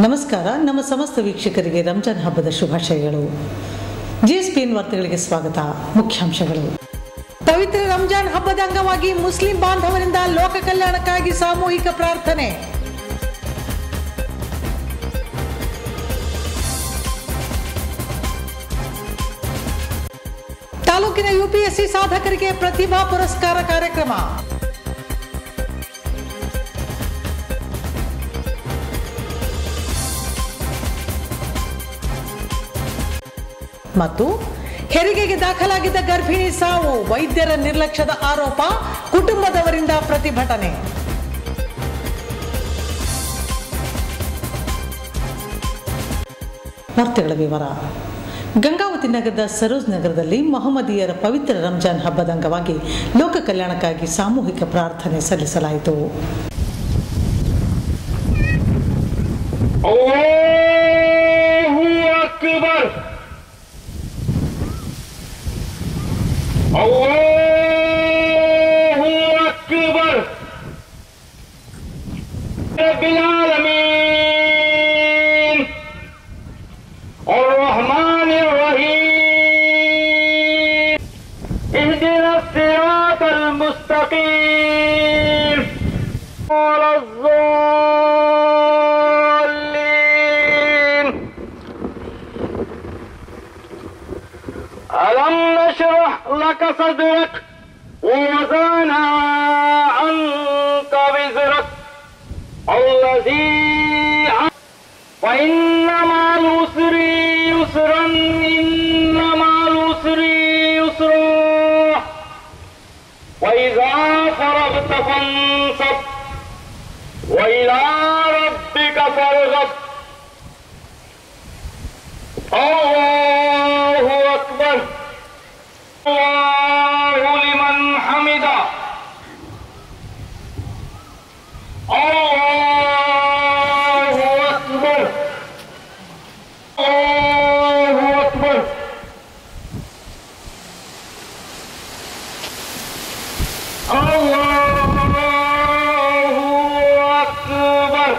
ನಮಸ್ಕಾರ. ನಮ್ಮ ಸಮಸ್ತ ವೀಕ್ಷಕರಿಗೆ ರಂಜಾನ್ ಹಬ್ಬದ ಶುಭಾಶಯಗಳು. ಜಿಎಸ್ಪಿಎನ್ ವಾರ್ತೆಗಳಿಗೆ ಸ್ವಾಗತ. ಮುಖ್ಯಾಂಶಗಳು: ಪವಿತ್ರ ರಂಜಾನ್ ಹಬ್ಬದ ಅಂಗವಾಗಿ ಮುಸ್ಲಿಂ ಬಾಂಧವರಿಂದ ಲೋಕ ಕಲ್ಯಾಣಕ್ಕಾಗಿ ಸಾಮೂಹಿಕ ಪ್ರಾರ್ಥನೆ. ತಾಲೂಕಿನ ಯುಪಿಎಸ್ಸಿ ಸಾಧಕರಿಗೆ ಪ್ರತಿಭಾ ಪುರಸ್ಕಾರ ಕಾರ್ಯಕ್ರಮ. ಮತ್ತು ಹೆರಿಗೆಗೆ ದಾಖಲಾಗಿದ್ದ ಗರ್ಭಿಣಿ ಸಾವು, ವೈದ್ಯರ ನಿರ್ಲಕ್ಷ್ಯದ ಆರೋಪ, ಕುಟುಂಬದವರಿಂದ ಪ್ರತಿಭಟನೆ. ವಾರ್ತೆಗಳ ವಿವರ. ಗಂಗಾವತಿ ನಗರದ ಸರೋಜ್ ನಗರದಲ್ಲಿ ಮೊಹಮ್ಮದೀಯರ ಪವಿತ್ರ ರಂಜಾನ್ ಹಬ್ಬದ ಅಂಗವಾಗಿ ಲೋಕ ಕಲ್ಯಾಣಕ್ಕಾಗಿ ಸಾಮೂಹಿಕ ಪ್ರಾರ್ಥನೆ ಸಲ್ಲಿಸಲಾಯಿತು. अल्लाहु अकबर रब्बिल आलमीन अर्रहमानिर रहीम इहदिनस सिरातल मुस्तकीम वलज़्ज़ाल्लीन अलम नशरह लक सदरक ववज़अना अन्क विज़रक अल्लज़ी फइन्न मअल उसरि युस्रन इन्न मअल उसरि युस्रा वइज़ा फ़रग़्त फ़ंसब वइला रब्बिक फ़ारग़ब. अल्लाहु अकबर अल्लाहु लिमन हमिदा. अल्लाहु अकबर अल्लाहु अकबर. अल्लाहु अकबर.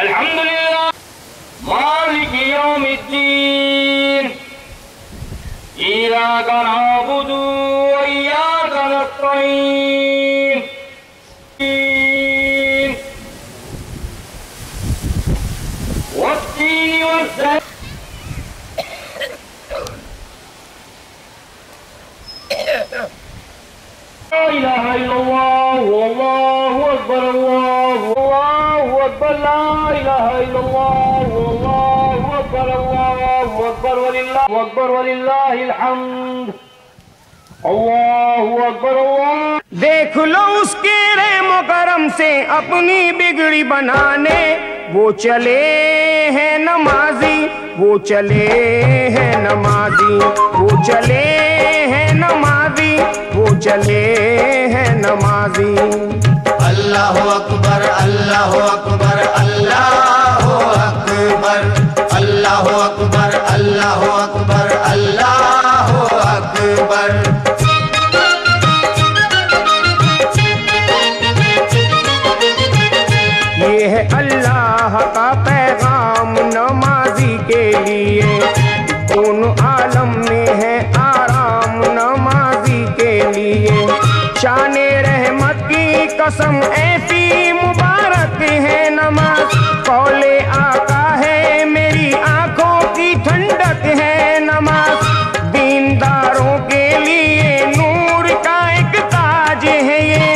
अल्हम्दुलिल्लाह मालिक यौमिद्दीन इय्याका नअबुदु व इय्याका नस्तईन वत्तीन वज़ैतून ला इलाहा इल्लल्लाह वल्लाहु अकबर अल्लाहु अकबर ला इलाहा इल्लल्लाह वल्लाहु अकबर अल्लाहु अकबर वलिल्लाहिल हम्द. अल्लाहु अकबर अल्लाह. देख लो उसके रहम करम से अपनी बिगड़ी बनाने, वो चले हैं नमाजी, वो चले हैं नमाजी, वो चले हैं नमाजी, वो चले हैं नमाजी. अल्लाहु अकबर अल्लाहु अकबर अल्लाहु अकबर अल्लाहु अकबर अल्लाहु अकबर अल्लाहु अकबर. ये है अल्लाह का पैगाम नमाजी के लिए, दोनों आलम में है आराम नमाजी के लिए. शाने रहमत की कसम ऐसी मुबारक है नमाज, कौले आका है मेरी आंखों की ठंडक है नमाज. दीनदारों के लिए नूर का एक ताज है ये,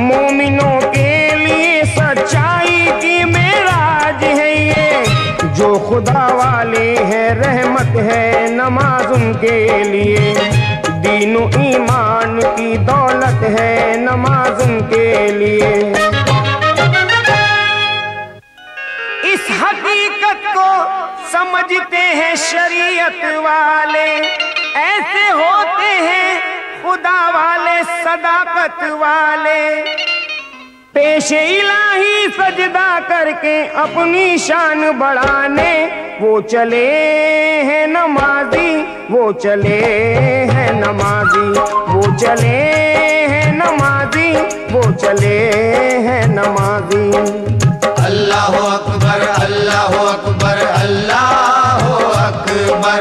मोमिनों के लिए सच्चाई की मेराज है ये. जो खुदा वाले हैं रहमत है नमाज उनके लिए, दीनो ईमान की दौलत है नमाज उनके लिए. इस हकीकत को समझते हैं शरीयत वाले, ऐसे होते हैं खुदा वाले सदाकत वाले. पेशे इलाही सजदा करके अपनी शान बढ़ाने, वो चले हैं नमाजी, वो चले हैं नमाजी, वो चले हैं नमाजी, वो चले हैं नमाजी. अल्लाहु अकबर अल्लाहु अकबर अल्लाहु अकबर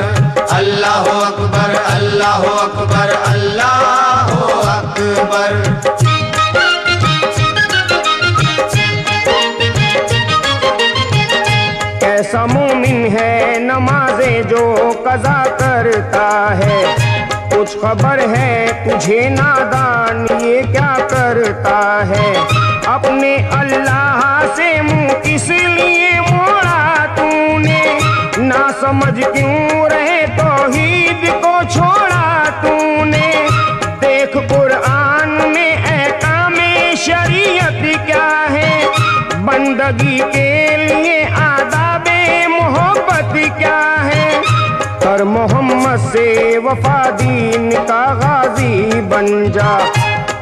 अल्लाहु अकबर अल्लाहु अकबर अल्लाहु अकबर। ऐसा मोमिन है नमाज़े जो कज़ा करता है, कुछ खबर है तुझे नादान ये क्या करता है। अपने अल्लाह से मुँह इसलिए मोड़ा तूने, ना समझ क्यों रहे तौहीद को छोड़ा तूने। देख कुरान में अहकामे शरीयत क्या है, बंदगी के लिए आदाबे मोहब्बत क्या है। कर मोहम्मद से वफा दीन का गाजी बन जा,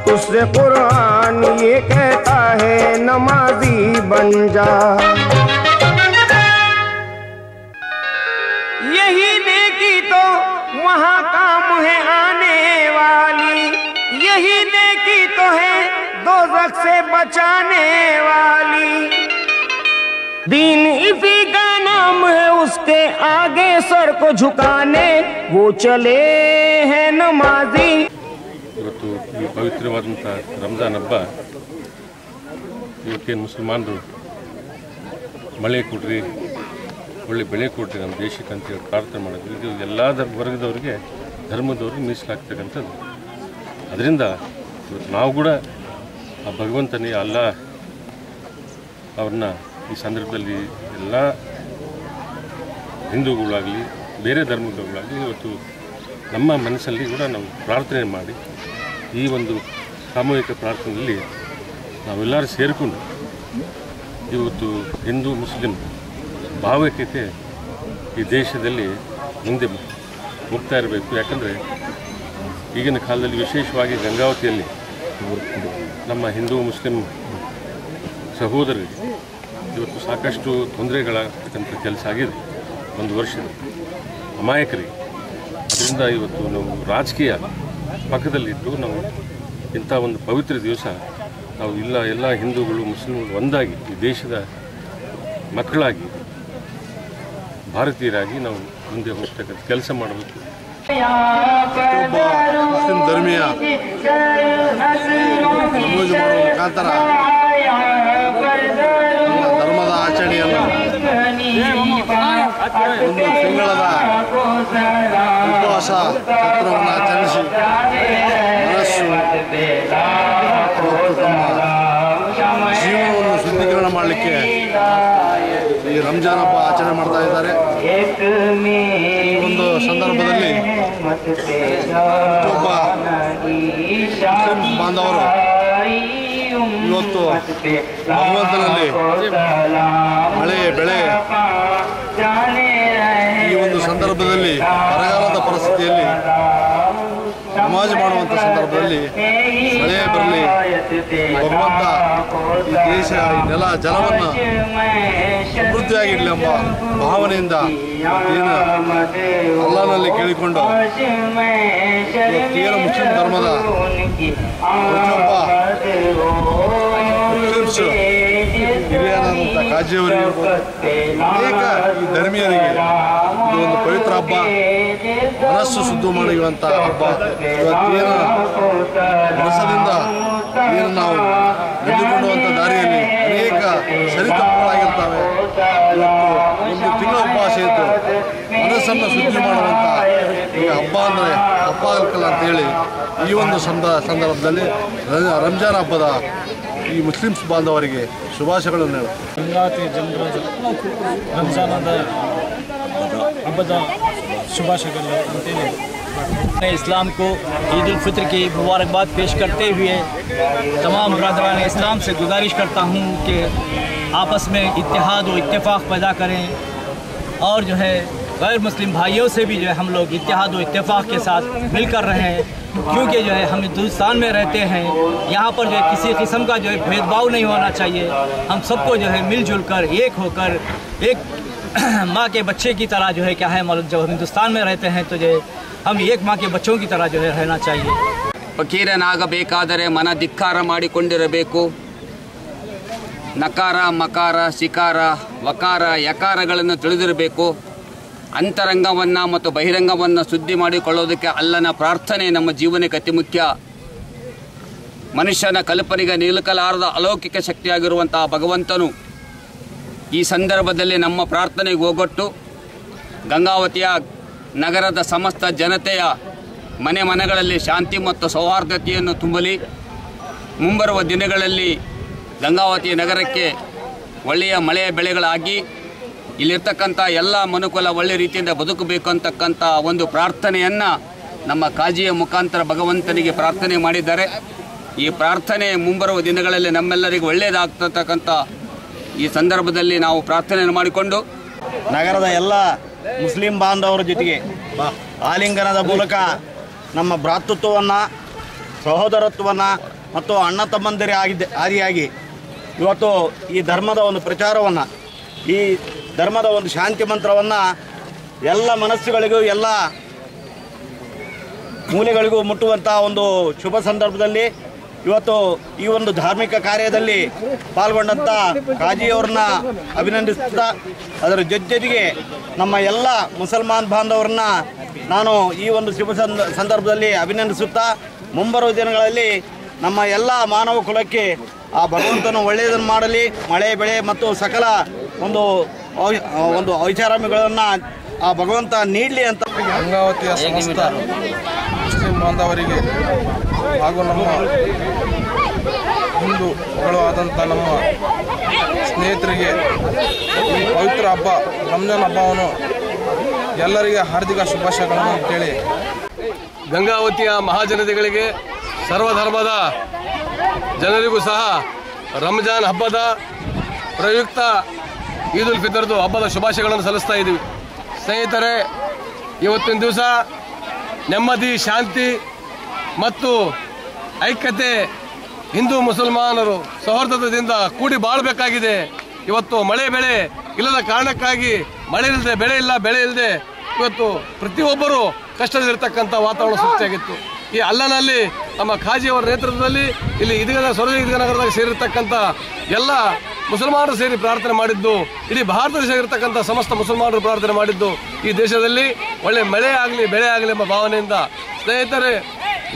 तुझसे कुरान ये कहता है नमाजी बन जा। यही नेकी तो वहाँ काम है आने वाली, यही नेकी तो है दोज़ख से बचाने वाली। दीन इसी का नाम है, उसके आगे सर को झुकाने वो चले हैं नमाजी। ಇವತ್ತು ಈ ಪವಿತ್ರವಾದಂಥ ರಂಜಾನ್ ಹಬ್ಬ ಇವತ್ತೇನು ಮುಸಲ್ಮಾನರು ಮಳೆ ಕೊಡ್ರಿ, ಒಳ್ಳೆ ಬೆಳೆ ಕೊಡ್ರಿ ನಮ್ಮ ದೇಶಕ್ಕೆ ಅಂತೇಳಿ ಪ್ರಾರ್ಥನೆ ಮಾಡೋದು, ಇದು ಎಲ್ಲ ವರ್ಗದವ್ರಿಗೆ ಧರ್ಮದವ್ರಿಗೆ ಮೀಸಲಾಗ್ತಕ್ಕಂಥದ್ದು. ಅದರಿಂದ ಇವತ್ತು ನಾವು ಕೂಡ ಆ ಭಗವಂತನೇ ಅಲ್ಲ ಅವ್ರನ್ನ ಈ ಸಂದರ್ಭದಲ್ಲಿ ಎಲ್ಲ ಹಿಂದೂಗಳಾಗಲಿ ಬೇರೆ ಧರ್ಮದವರಾಗಲಿ ಇವತ್ತು ನಮ್ಮ ಮನಸ್ಸಲ್ಲಿ ಕೂಡ ನಾವು ಪ್ರಾರ್ಥನೆ ಮಾಡಿ ಈ ಒಂದು ಸಾಮೂಹಿಕ ಪ್ರಾರ್ಥನೆಯಲ್ಲಿ ನಾವೆಲ್ಲರೂ ಸೇರಿಕೊಂಡು ಇವತ್ತು ಹಿಂದೂ ಮುಸ್ಲಿಂ ಭಾವೈಕ್ಯತೆ ಈ ದೇಶದಲ್ಲಿ ಮುಂದೆ ಹೋಗ್ತಾ ಇರಬೇಕು. ಯಾಕಂದರೆ ಈಗಿನ ಕಾಲದಲ್ಲಿ ವಿಶೇಷವಾಗಿ ಗಂಗಾವತಿಯಲ್ಲಿ ನಮ್ಮ ಹಿಂದೂ ಮುಸ್ಲಿಂ ಸಹೋದರರಿಗೆ ಇವತ್ತು ಸಾಕಷ್ಟು ತೊಂದರೆಗಳಾಗ್ತಕ್ಕಂಥ ಕೆಲಸ ಆಗಿದೆ ಒಂದು ವರ್ಷದ ಅಮಾಯಕರಿಗೆ. ಅದರಿಂದ ಇವತ್ತು ನಾವು ರಾಜಕೀಯ ಪಕ್ಕದಲ್ಲಿಟ್ಟು ನಾವು ಇಂಥ ಒಂದು ಪವಿತ್ರ ದಿವಸ ನಾವು ಎಲ್ಲ ಹಿಂದೂಗಳು ಮುಸ್ಲಿಮರು ಒಂದಾಗಿ ಈ ದೇಶದ ಮಕ್ಕಳಾಗಿ ಭಾರತೀಯರಾಗಿ ನಾವು ಮುಂದೆ ಹೋಗ್ತಕ್ಕಂಥ ಕೆಲಸ ಮಾಡಬೇಕು. ಮುಸ್ಲಿಂ ಧರ್ಮೀಯ ನಮಾಜ್ ಮಾಡುವ ಮುಖಾಂತರ ಧರ್ಮದ ಆಚರಣೆಯನ್ನು ಒಂದು ತಿಂಗಳದ ಉಪವಾಸ ಸತ್ರವನ್ನು ಆಚರಿಸಿ ಮನಸ್ಸು ಮತ್ತು ತಮ್ಮ ಜೀವನವನ್ನು ಶುದ್ಧೀಕರಣ ಮಾಡಲಿಕ್ಕೆ ಈ ರಂಜಾನ್ ಹಬ್ಬ ಆಚರಣೆ ಮಾಡ್ತಾ ಇದ್ದಾರೆ. ಈ ಒಂದು ಸಂದರ್ಭದಲ್ಲಿ ಒಬ್ಬ ಮುಸ್ಲಿಂ ಬಾಂಧವರು ಇವತ್ತು ಭಗವಂತನಲ್ಲಿ ಮಳೆ ಬೆಳೆ ಈ ಒಂದು ಸಂದರ್ಭದಲ್ಲಿ ಬರಗಾಲದ ಪರಿಸ್ಥಿತಿಯಲ್ಲಿ ನಮಾಜ್ ಮಾಡುವಂಥ ಸಂದರ್ಭದಲ್ಲಿ ಮಳೆ ಬರಲಿ, ಭಗವಂತ ಈ ದೇಶ ಈ ನೆಲ ಜಲವನ್ನು ಸಮೃದ್ಧಿಯಾಗಿರಲಿ ಎಂಬ ಭಾವನೆಯಿಂದ ಏನು ಅಲ್ಲಾಹನಲ್ಲಿ ಕೇಳಿಕೊಂಡು ಇವತ್ತೇನು ಮುಸ್ಲಿಂ ಧರ್ಮದ ಪ್ರತಿಯೊಬ್ಬ ಮುಸ್ಲಿಮ್ಸ್ ಹಿರಿಯರಾದಂಥ ಕಾಜಿಯವರಿಗೆ ಅನೇಕ ಈ ಧರ್ಮೀಯರಿಗೆ ಇದು ಒಂದು ಪವಿತ್ರ ಹಬ್ಬ, ಮನಸ್ಸು ಶುದ್ಧ ಮಾಡುವಂಥ ಹಬ್ಬ. ಇವತ್ತೇನು ಮನಸ್ಸದಿಂದ ಏನು ನಾವು ನಡೆದುಕೊಳ್ಳುವಂಥ ದಾರಿಯಲ್ಲಿ ಅನೇಕ ಸರಿತಪ್ಪುಗಳಾಗಿರ್ತವೆ. ಇವತ್ತು ಒಂದು ತಿಂಗಳ ಉಪವಾಸ ಇದ್ದು ಮನಸ್ಸನ್ನು ಶುದ್ಧಿ ಮಾಡುವಂಥ ಈ ಹಬ್ಬ ಅಂದರೆ ತಪ್ಪಾಗಲಿಕ್ಕಲ್ಲ ಅಂತೇಳಿ ಈ ಒಂದು ಸಂದರ್ಭದಲ್ಲಿ ರಂಜಾನ್ ಹಬ್ಬದ ಈ ಮುಸ್ಲಿಮ್ಸ್ ಬಾಂಧವರಿಗೆ ಶುಭಾಶಯಗಳನ್ನು ಹೇಳುತ್ತಾರೆ. ಗಂಗಾವತಿ ಜನರ ರಂಜಾನದ ಹಬ್ಬದ ಶುಭಾಶಯಗಳು ಅಂತೇಳಿ मैं इस्लाम को ईद उल फित्र की मुबारकबाद पेश करते हुए तमाम बरदरान इस्लाम से गुजारिश करता हूँ कि आपस में इत्तेहाद व इत्तेफाक पैदा करें और जो है गैर मुस्लिम भाइयों से भी जो है हम लोग इत्तेहाद व इत्तेफाक के साथ मिलकर रहें, क्योंकि जो है हम हिंदुस्तान में रहते हैं, यहाँ पर जो है किसी किस्म का जो है भेदभाव नहीं होना चाहिए। हम सबको जो है मिलजुल कर एक होकर एक माँ के बच्चे की तरह जो है क्या है मालूम, जब हम हिंदुस्तान में रहते हैं तो जो हम एक माँ के बच्चों की तरह जो है रहना चाहिए। ಫಕೀರನಾಗಬೇಕಾದರೆ ಮನ ಧಿಕ್ಕಾರ ಮಾಡಿಕೊಂಡಿರಬೇಕು, ನಕಾರ ಮಕಾರ ಸಿಕಾರ ವಕಾರ ಯಕಾರಗಳನ್ನು ತಿಳಿದಿರಬೇಕು. ಅಂತರಂಗವನ್ನು ಮತ್ತು ಬಹಿರಂಗವನ್ನು ಶುದ್ಧಿ ಮಾಡಿಕೊಳ್ಳೋದಕ್ಕೆ ಅಲ್ಲನ ಪ್ರಾರ್ಥನೆ ನಮ್ಮ ಜೀವನಕ್ಕೆ ಅತಿ ಮುಖ್ಯ. ಮನುಷ್ಯನ ಕಲ್ಪನೆಗೆ ನಿಲುಕಲಾರದ ಅಲೌಕಿಕ ಶಕ್ತಿಯಾಗಿರುವಂತಹ ಭಗವಂತನು ಈ ಸಂದರ್ಭದಲ್ಲಿ ನಮ್ಮ ಪ್ರಾರ್ಥನೆಗೆ ಹೋಗೊಟ್ಟು ಗಂಗಾವತಿಯ ನಗರದ ಸಮಸ್ತ ಜನತೆಯ ಮನೆ ಮನೆಗಳಲ್ಲಿ ಶಾಂತಿ ಮತ್ತು ಸೌಹಾರ್ದತೆಯನ್ನು ತುಂಬಲಿ. ಮುಂಬರುವ ದಿನಗಳಲ್ಲಿ ಗಂಗಾವತಿ ನಗರಕ್ಕೆ ಒಳ್ಳೆಯ ಮಳೆಯ ಬೆಳೆಗಳಾಗಿ ಇಲ್ಲಿರ್ತಕ್ಕಂಥ ಎಲ್ಲ ಮನುಕುಲ ಒಳ್ಳೆಯ ರೀತಿಯಿಂದ ಬದುಕಬೇಕು ಅಂತಕ್ಕಂಥ ಒಂದು ಪ್ರಾರ್ಥನೆಯನ್ನು ನಮ್ಮ ಕಾಜಿಯ ಮುಖಾಂತರ ಭಗವಂತನಿಗೆ ಪ್ರಾರ್ಥನೆ ಮಾಡಿದ್ದಾರೆ. ಈ ಪ್ರಾರ್ಥನೆ ಮುಂಬರುವ ದಿನಗಳಲ್ಲಿ ನಮ್ಮೆಲ್ಲರಿಗೂ ಒಳ್ಳೆಯದಾಗ್ತಕ್ಕಂಥ ಈ ಸಂದರ್ಭದಲ್ಲಿ ನಾವು ಪ್ರಾರ್ಥನೆಯನ್ನು ಮಾಡಿಕೊಂಡು ನಗರದ ಎಲ್ಲ ಮುಸ್ಲಿಂ ಬಾಂಧವರ ಜೊತೆಗೆ ಆಲಿಂಗನದ ಮೂಲಕ ನಮ್ಮ ಭ್ರಾತೃತ್ವವನ್ನು, ಸಹೋದರತ್ವವನ್ನು ಮತ್ತು ಅಣ್ಣ ತಮ್ಮಂದಿರೇ ಆದಿಯಾಗಿ ಇವತ್ತು ಈ ಧರ್ಮದ ಒಂದು ಪ್ರಚಾರವನ್ನು, ಈ ಧರ್ಮದ ಒಂದು ಶಾಂತಿ ಮಂತ್ರವನ್ನು ಎಲ್ಲ ಮನಸ್ಸುಗಳಿಗೂ ಎಲ್ಲ ಮೂಲೆಗಳಿಗೂ ಮುಟ್ಟುವಂಥ ಒಂದು ಶುಭ ಸಂದರ್ಭದಲ್ಲಿ ಇವತ್ತು ಈ ಒಂದು ಧಾರ್ಮಿಕ ಕಾರ್ಯದಲ್ಲಿ ಪಾಲ್ಗೊಂಡಂಥ ಕಾಜಿಯವರನ್ನ ಅಭಿನಂದಿಸುತ್ತಾ ಅದರ ಜೊತೆಗೆ ನಮ್ಮ ಎಲ್ಲ ಮುಸಲ್ಮಾನ್ ಬಾಂಧವರನ್ನ ನಾನು ಈ ಒಂದು ಶುಭ ಸಂದರ್ಭದಲ್ಲಿ ಅಭಿನಂದಿಸುತ್ತಾ ಮುಂಬರುವ ದಿನಗಳಲ್ಲಿ ನಮ್ಮ ಎಲ್ಲ ಮಾನವ ಕುಲಕ್ಕೆ ಆ ಭಗವಂತನು ಒಳ್ಳೆಯದನ್ನು ಮಾಡಲಿ, ಮಳೆ ಬೆಳೆ ಮತ್ತು ಸಕಲ ಒಂದು ಐಷಾರಾಮಿಗಳನ್ನು ಆ ಭಗವಂತ ನೀಡಲಿ ಅಂತ ಗಂಗಾವತಿಯ ಸಮಸ್ತ ಮುಸ್ಲಿಂ ಬಾಂಧವರಿಗೆ ಹಾಗೂ ನಮ್ಮ ಹಿಂದೂಗಳು ಆದಂಥ ನಮ್ಮ ಸ್ನೇಹಿತರಿಗೆ ಈ ಪವಿತ್ರ ಹಬ್ಬ ರಂಜಾನ್ ಹಬ್ಬವನ್ನು ಎಲ್ಲರಿಗೆ ಹಾರ್ದಿಕ ಶುಭಾಶಯಗಳನ್ನು ಕೇಳಿ ಗಂಗಾವತಿಯ ಮಹಾಜನತೆಗಳಿಗೆ ಸರ್ವಧರ್ಮದ ಜನರಿಗೂ ಸಹ ರಂಜಾನ್ ಹಬ್ಬದ ಪ್ರಯುಕ್ತ ಈದ್ ಉಲ್ ಫಿತರ್ದು ಹಬ್ಬದ ಶುಭಾಶಯಗಳನ್ನು ಸಲ್ಲಿಸ್ತಾ ಇದ್ದೀವಿ. ಸ್ನೇಹಿತರೆ, ಇವತ್ತಿನ ದಿವಸ ನೆಮ್ಮದಿ, ಶಾಂತಿ ಮತ್ತು ಐಕ್ಯತೆ, ಹಿಂದೂ ಮುಸಲ್ಮಾನರು ಸೌಹಾರ್ದದಿಂದ ಕೂಡಿ ಬಾಳಬೇಕಾಗಿದೆ. ಇವತ್ತು ಮಳೆ ಬೆಳೆ ಇಲ್ಲದ ಕಾರಣಕ್ಕಾಗಿ ಮಳೆ ಇಲ್ಲದೆ ಬೆಳೆ ಇಲ್ಲ, ಬೆಳೆ ಇಲ್ಲದೆ ಇವತ್ತು ಪ್ರತಿಯೊಬ್ಬರು ಕಷ್ಟದಲ್ಲಿರ್ತಕ್ಕಂಥ ವಾತಾವರಣ ಸೃಷ್ಟಿಯಾಗಿತ್ತು. ಈ ಅಲ್ಲನಲ್ಲಿ ನಮ್ಮ ಖಾಜಿಯವರ ನೇತೃತ್ವದಲ್ಲಿ ಇಲ್ಲಿ ಸೊರಜ ನಗರದಾಗ ಸೇರಿರ್ತಕ್ಕಂಥ ಎಲ್ಲ ಮುಸಲ್ಮಾನರು ಸೇರಿ ಪ್ರಾರ್ಥನೆ ಮಾಡಿದ್ದು, ಇಡೀ ಭಾರತ ದೇಶ ಇರತಕ್ಕಂಥ ಸಮಸ್ತ ಮುಸಲ್ಮಾನರು ಪ್ರಾರ್ಥನೆ ಮಾಡಿದ್ದು ಈ ದೇಶದಲ್ಲಿ ಒಳ್ಳೆ ಮಳೆ ಆಗಲಿ ಬೆಳೆ ಆಗಲಿ ಎಂಬ ಭಾವನೆಯಿಂದ ಸ್ನೇಹಿತರೆ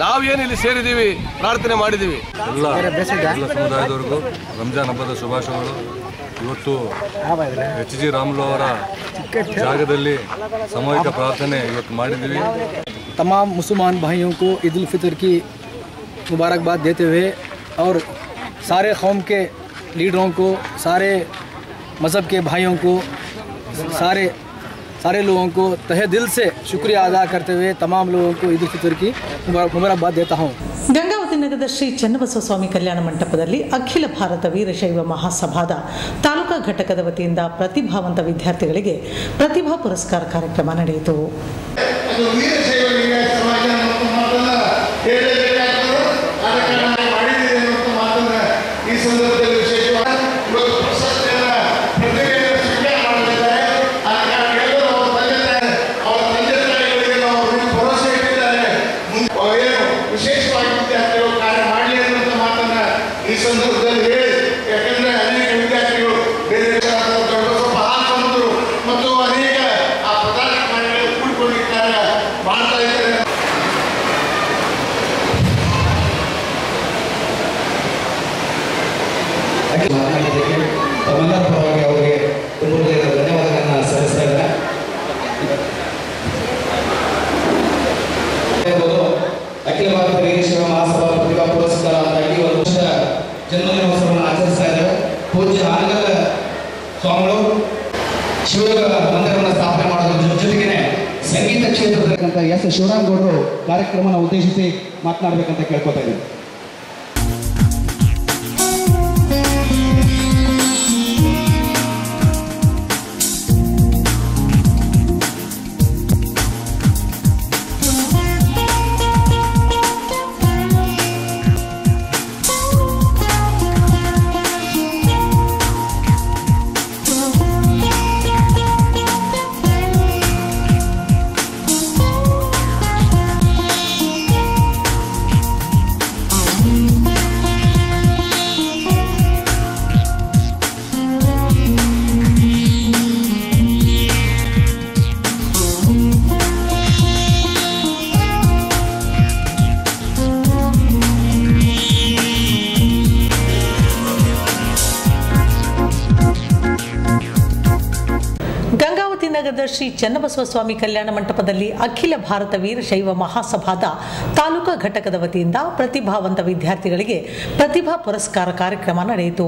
ನಾವೇನು ಇಲ್ಲಿ ಸೇರಿದ್ದೀವಿ, ಪ್ರಾರ್ಥನೆ ಮಾಡಿದ್ದೀವಿ. ಎಲ್ಲ ಸಮುದಾಯದವರೆಗೂ ರಂಜಾನ್ ಹಬ್ಬದ ಶುಭಾಶಯಗಳು. ಇವತ್ತು HG ರಾಮುಲು ಅವರ ಜಾಗದಲ್ಲಿ ಸಾಮೂಹಿಕ ಪ್ರಾರ್ಥನೆ ಇವತ್ತು ಮಾಡಿದ್ದೀವಿ. तमाम मुसलमान भाइयों को ईद उल फितर की मुबारकबाद देते हुए और सारे कौम के लीडरों को, सारे मज़हब के भाइयों को, सारे लोगों को तहे दिल से शुक्रिया अदा करते हुए तमाम लोगों को ईद उल फितर की मुबारकबाद देता हूँ. ಗಂಗಾವತಿ ನಗರದ ಶ್ರೀ ಚನ್ನಬಸವ ಸ್ವಾಮಿ ಕಲ್ಯಾಣ ಮಂಟಪದಲ್ಲಿ ಅಖಿಲ ಭಾರತ ವೀರಶೈವ ಮಹಾಸಭಾದ ತಾಲೂಕಾ ಘಟಕದ ವತಿಯಿಂದ ಪ್ರತಿಭಾವಂತ ವಿದ್ಯಾರ್ಥಿಗಳಿಗೆ ಪ್ರತಿಭಾ ಪುರಸ್ಕಾರ ಕಾರ್ಯಕ್ರಮ ನಡೆಯಿತು. ತಮ್ಮೆಲ್ಲರ ಪರವಾಗಿ ಅವರಿಗೆ ತುಂಬ ಧನ್ಯವಾದಗಳನ್ನು ಸಲ್ಲಿಸ್ತಾ ಇದ್ದಾರೆ. ಅಖಿಲ ಭಾರತ ವೀರಶೈವ ಮಹಾಸಭಾ ಪ್ರತಿಭಾ ಪುರಸ್ಕಾರ ಅಂತ ಈ ವರ್ಷದ ಜನ್ಮದಿನೋತ್ಸವವನ್ನು ಆಚರಿಸ್ತಾ ಇದ್ದಾರೆ. ಪೂಜ್ಯ ಆನಗರ ಸ್ವಾಮಿಗಳು ಶಿವಯೋಗ ಮಂದಿರವನ್ನು ಸ್ಥಾಪನೆ ಮಾಡೋದ್ರ ಜೊತೆಗೇನೆ ಸಂಗೀತ ಕ್ಷೇತ್ರದಕ್ಕಂತ ಎಸ್ ಶಿವರಾಮಗೌಡರು ಕಾರ್ಯಕ್ರಮನ ಉದ್ದೇಶಿಸಿ ಮಾತನಾಡಬೇಕಂತ ಕೇಳ್ಕೊತಾ ಇದ್ದೀವಿ. ಶ್ರೀ ಚನ್ನಬಸವ ಸ್ವಾಮಿ ಕಲ್ಯಾಣ ಮಂಟಪದಲ್ಲಿ ಅಖಿಲ ಭಾರತ ವೀರಶೈವ ಮಹಾಸಭಾದ ತಾಲೂಕಾ ಘಟಕದ ವತಿಯಿಂದ ಪ್ರತಿಭಾವಂತ ವಿದ್ಯಾರ್ಥಿಗಳಿಗೆ ಪ್ರತಿಭಾ ಪುರಸ್ಕಾರ ಕಾರ್ಯಕ್ರಮ ನಡೆಯಿತು.